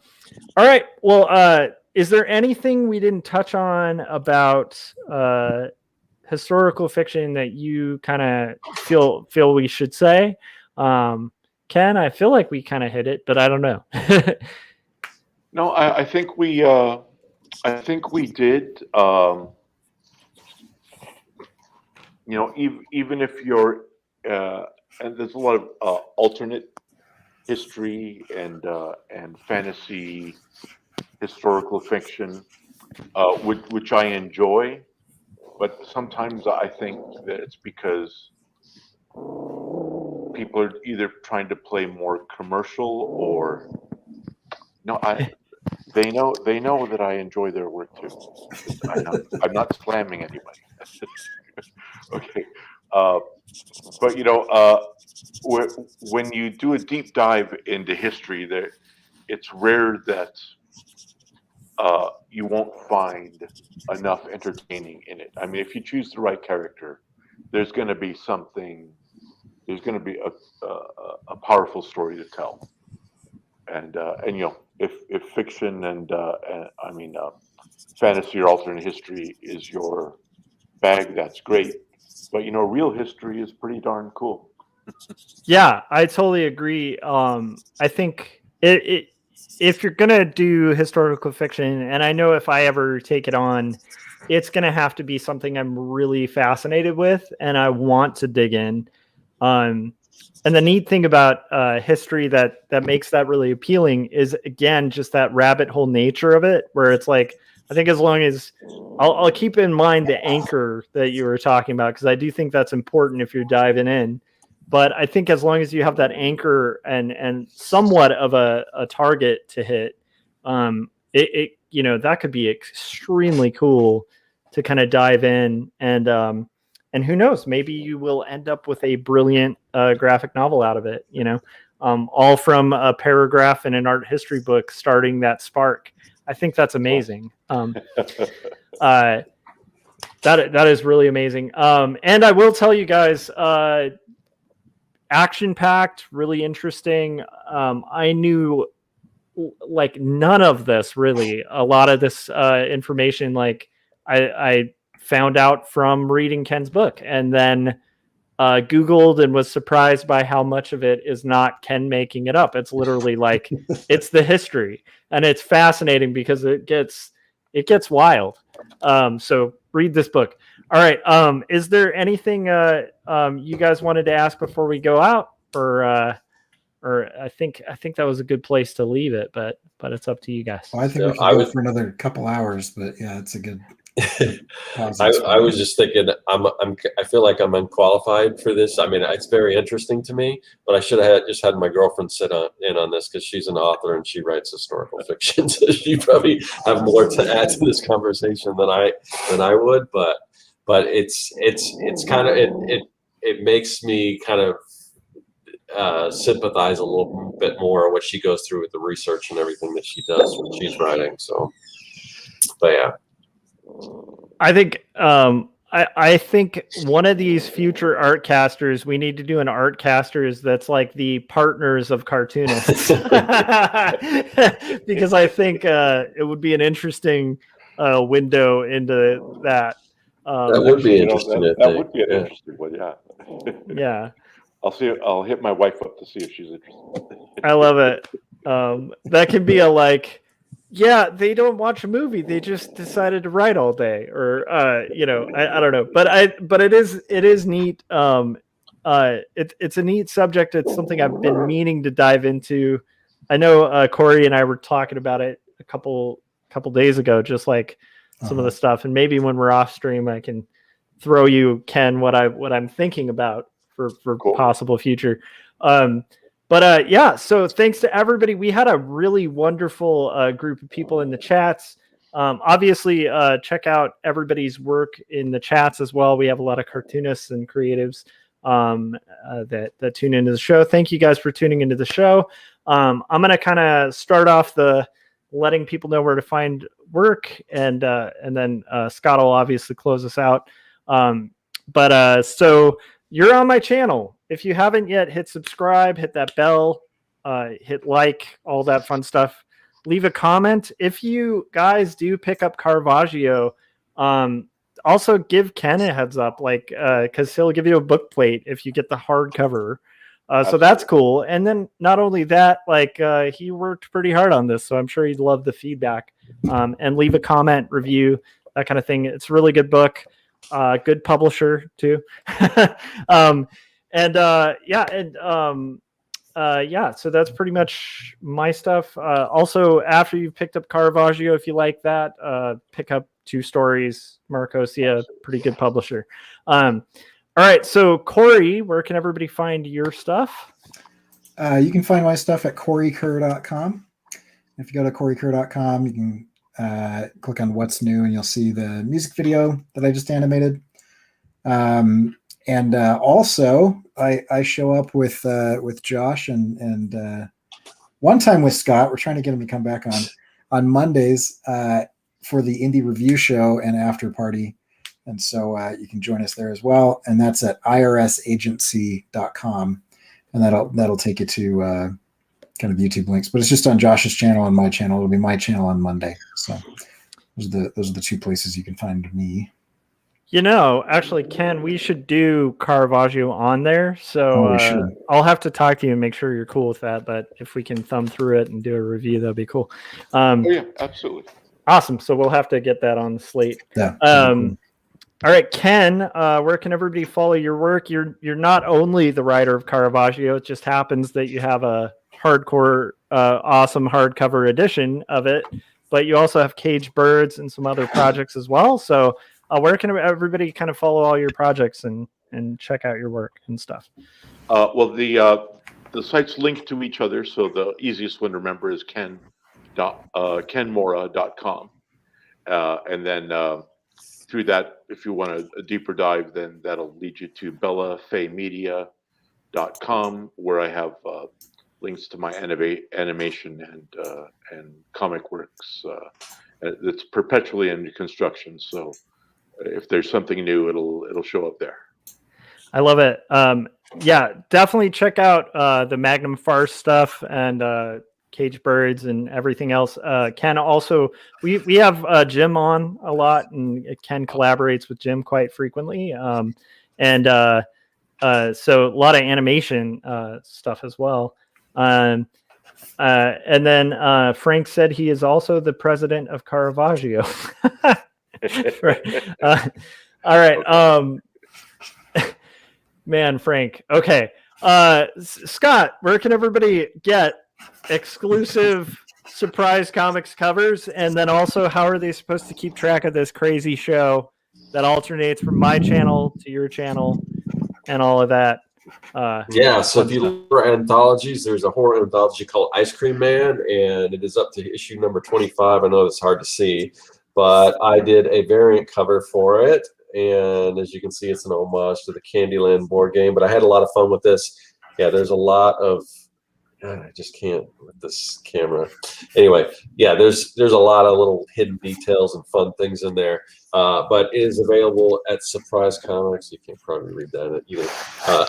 right. Well, is there anything we didn't touch on about historical fiction that you kind of feel we should say? Ken, I feel like we kind of hit it, but I don't know. No, I think we did. Even if you're, and there's a lot of alternate history and fantasy, historical fiction, which I enjoy. But sometimes I think that it's because people are either trying to play more commercial or no. They know that I enjoy their work too. I'm not slamming anybody. Okay, uh, but when you do a deep dive into history, there it's rare that you won't find enough entertaining in it. I mean, if you choose the right character, there's going to be something. There's going to be a powerful story to tell, and if fiction and I mean fantasy or alternate history is your bag, that's great. But real history is pretty darn cool. Yeah, I totally agree. I think if you're gonna do historical fiction, and I know if I ever take it on, it's gonna have to be something I'm really fascinated with, and I want to dig in. And the neat thing about history that makes that really appealing is, again, just that rabbit hole nature of it, where it's like, I think as long as I'll keep in mind the anchor that you were talking about, because I do think that's important if you're diving in. But I think as long as you have that anchor and somewhat of a target to hit, that could be extremely cool to kind of dive in, and who knows, maybe you will end up with a brilliant graphic novel out of it. All from a paragraph in an art history book starting that spark. I think that's amazing. That is really amazing. And I will tell you guys, action-packed, really interesting. I knew like none of this really. A lot of this information, like I found out from reading Ken's book, and then Googled and was surprised by how much of it is not Ken making it up. It's literally like it's the history, and it's fascinating because it gets wild. So read this book. All right. Is there anything you guys wanted to ask before we go out, or I think that was a good place to leave it, but it's up to you guys. Well, I think we could go for another couple hours, but yeah, it's a good. I was just thinking, I feel like I'm unqualified for this. I mean, it's very interesting to me, but I should have just had my girlfriend sit in on this because she's an author and she writes historical fiction. So she probably have more to add to this conversation than I would. But it's kind of it makes me kind of sympathize a little bit more what she goes through with the research and everything that she does when she's writing. So, but yeah. I think I think one of these future Artcasters, we need to do an Artcasters that's like the partners of cartoonists, because I think it would be an interesting window into that. That would be interesting. That would be an interesting one. Yeah. Yeah. I'll hit my wife up to see if she's interested. I love it. That can be a like. Yeah, they don't watch a movie. They just decided to write all day, or I don't know. But it is neat. It's a neat subject. It's something I've been meaning to dive into. I know Corey and I were talking about it a couple days ago, just like some of the stuff. And maybe when we're off stream, I can throw you, Ken, what I'm thinking about for cool. Possible future. But yeah, so thanks to everybody. We had a really wonderful group of people in the chats. Obviously, check out everybody's work in the chats as well. We have a lot of cartoonists and creatives that tune into the show. Thank you guys for tuning into the show. I'm going to kind of start off the letting people know where to find work, and then Scott will obviously close us out. So you're on my channel. If you haven't yet, hit subscribe, hit that bell, hit like, all that fun stuff. Leave a comment. If you guys do pick up Caravagio, also give Ken a heads up, like, because he'll give you a book plate if you get the hardcover. So that's cool. And then not only that, like, he worked pretty hard on this, so I'm sure he'd love the feedback. And leave a comment, review, that kind of thing. It's a really good book. Good publisher too. yeah, so that's pretty much my stuff. Also, after you've picked up Caravagio, if you like that, pick up Two Stories, Marcosia, pretty good publisher. All right, so Corey, where can everybody find your stuff? You can find my stuff at CoreyKerr.com. If you go to CoreyKerr.com, you can click on What's New, and you'll see the music video that I just animated. And also, I show up with Josh and one time with Scott. We're trying to get him to come back on Mondays for the indie review show and after party. And so you can join us there as well. And that's at irsagency.com. And that'll take you to kind of YouTube links. But it's just on Josh's channel and my channel. It'll be my channel on Monday. So those are the two places you can find me. You know, actually, Ken, we should do Caravaggio on there. So I'll have to talk to you and make sure you're cool with that. But if we can thumb through it and do a review, that'd be cool. Oh, yeah, absolutely. Awesome. So we'll have to get that on the slate. Yeah. All right, Ken, where can everybody follow your work? You're not only the writer of Caravagio. It just happens that you have a hardcore, awesome hardcover edition of it, but you also have Caged Birds and some other projects as well. So where can everybody kind of follow all your projects and check out your work and stuff? Well, the sites link to each other, so the easiest one to remember is kenmora.com, and then through that, if you want a deeper dive, then that'll lead you to bellafaymedia.com, where I have links to my animation and comic works. It's perpetually under construction, so if there's something new, it'll show up there. I love it. Yeah, definitely check out the Magnum Farce stuff and Caged Birds and everything else. Ken also, we have Jim on a lot, and Ken collaborates with Jim quite frequently. So a lot of animation stuff as well. And then Frank said he is also the president of Caravagio. All right. Man, Frank. Okay. Scott, where can everybody get exclusive surprise comics covers? And then also, how are they supposed to keep track of this crazy show that alternates from my channel to your channel and all of that? So if you look for anthologies, there's a horror anthology called Ice Cream Man, and it is up to issue number 25. I know it's hard to see, but I did a variant cover for it. And as you can see, it's an homage to the Candyland board game, but I had a lot of fun with this. Yeah, there's a lot of, I just can't with this camera. Anyway, yeah, there's a lot of little hidden details and fun things in there. But it is available at Surprise Comics. You can't probably read that either.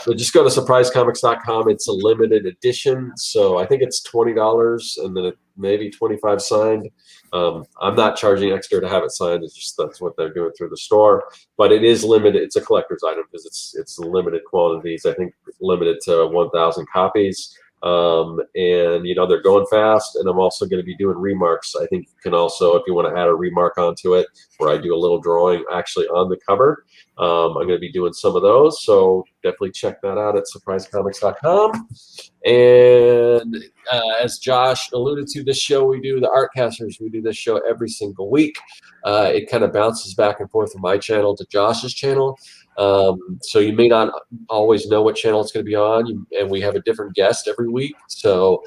But just go to surprisecomics.com. It's a limited edition, so I think it's $20 and then maybe $25 signed. I'm not charging extra to have it signed. It's just that's what they're doing through the store. But it is limited. It's a collector's item because it's limited quantities. I think limited to 1,000 copies. And they're going fast, and I'm also going to be doing remarks. I think you can also, if you want to add a remark onto it, where I do a little drawing actually on the cover, I'm going to be doing some of those, so definitely check that out at surprisecomics.com. And as Josh alluded to, this show we do, the Artcasters, we do this show every single week. It kind of bounces back and forth from my channel to Josh's channel. So you may not always know what channel it's going to be on, and we have a different guest every week. So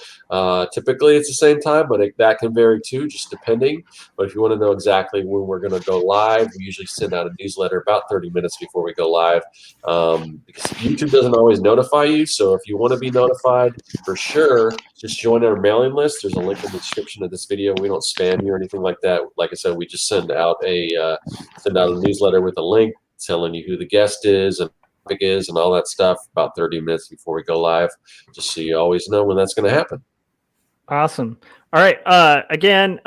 typically it's the same time, but that can vary too, just depending. But if you want to know exactly when we're going to go live, we usually send out a newsletter about 30 minutes before we go live, because YouTube doesn't always notify you. So if you want to be notified for sure, just join our mailing list. There's a link in the description of this video. We don't spam you or anything like that. Like I said, we just send out a newsletter with a link telling you who the guest is and topic is and all that stuff about 30 minutes before we go live, just so you always know when that's going to happen. Awesome. All right. Again,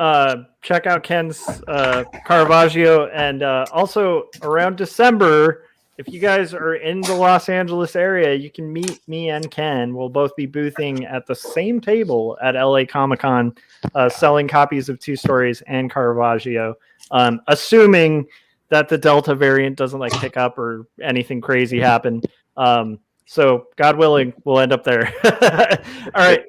check out Ken's Caravagio, and also around December, if you guys are in the Los Angeles area, you can meet me and Ken. We'll both be boothing at the same table at LA Comic-Con, selling copies of Two Stories and Caravagio, assuming that the Delta variant doesn't pick up or anything crazy happen. So God willing, we'll end up there. All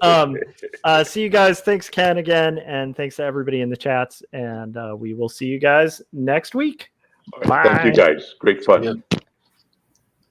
right. See you guys. Thanks, Ken, again, and thanks to everybody in the chats. And we will see you guys next week. All right, thank you, Bye. guys. Great fun. Yeah.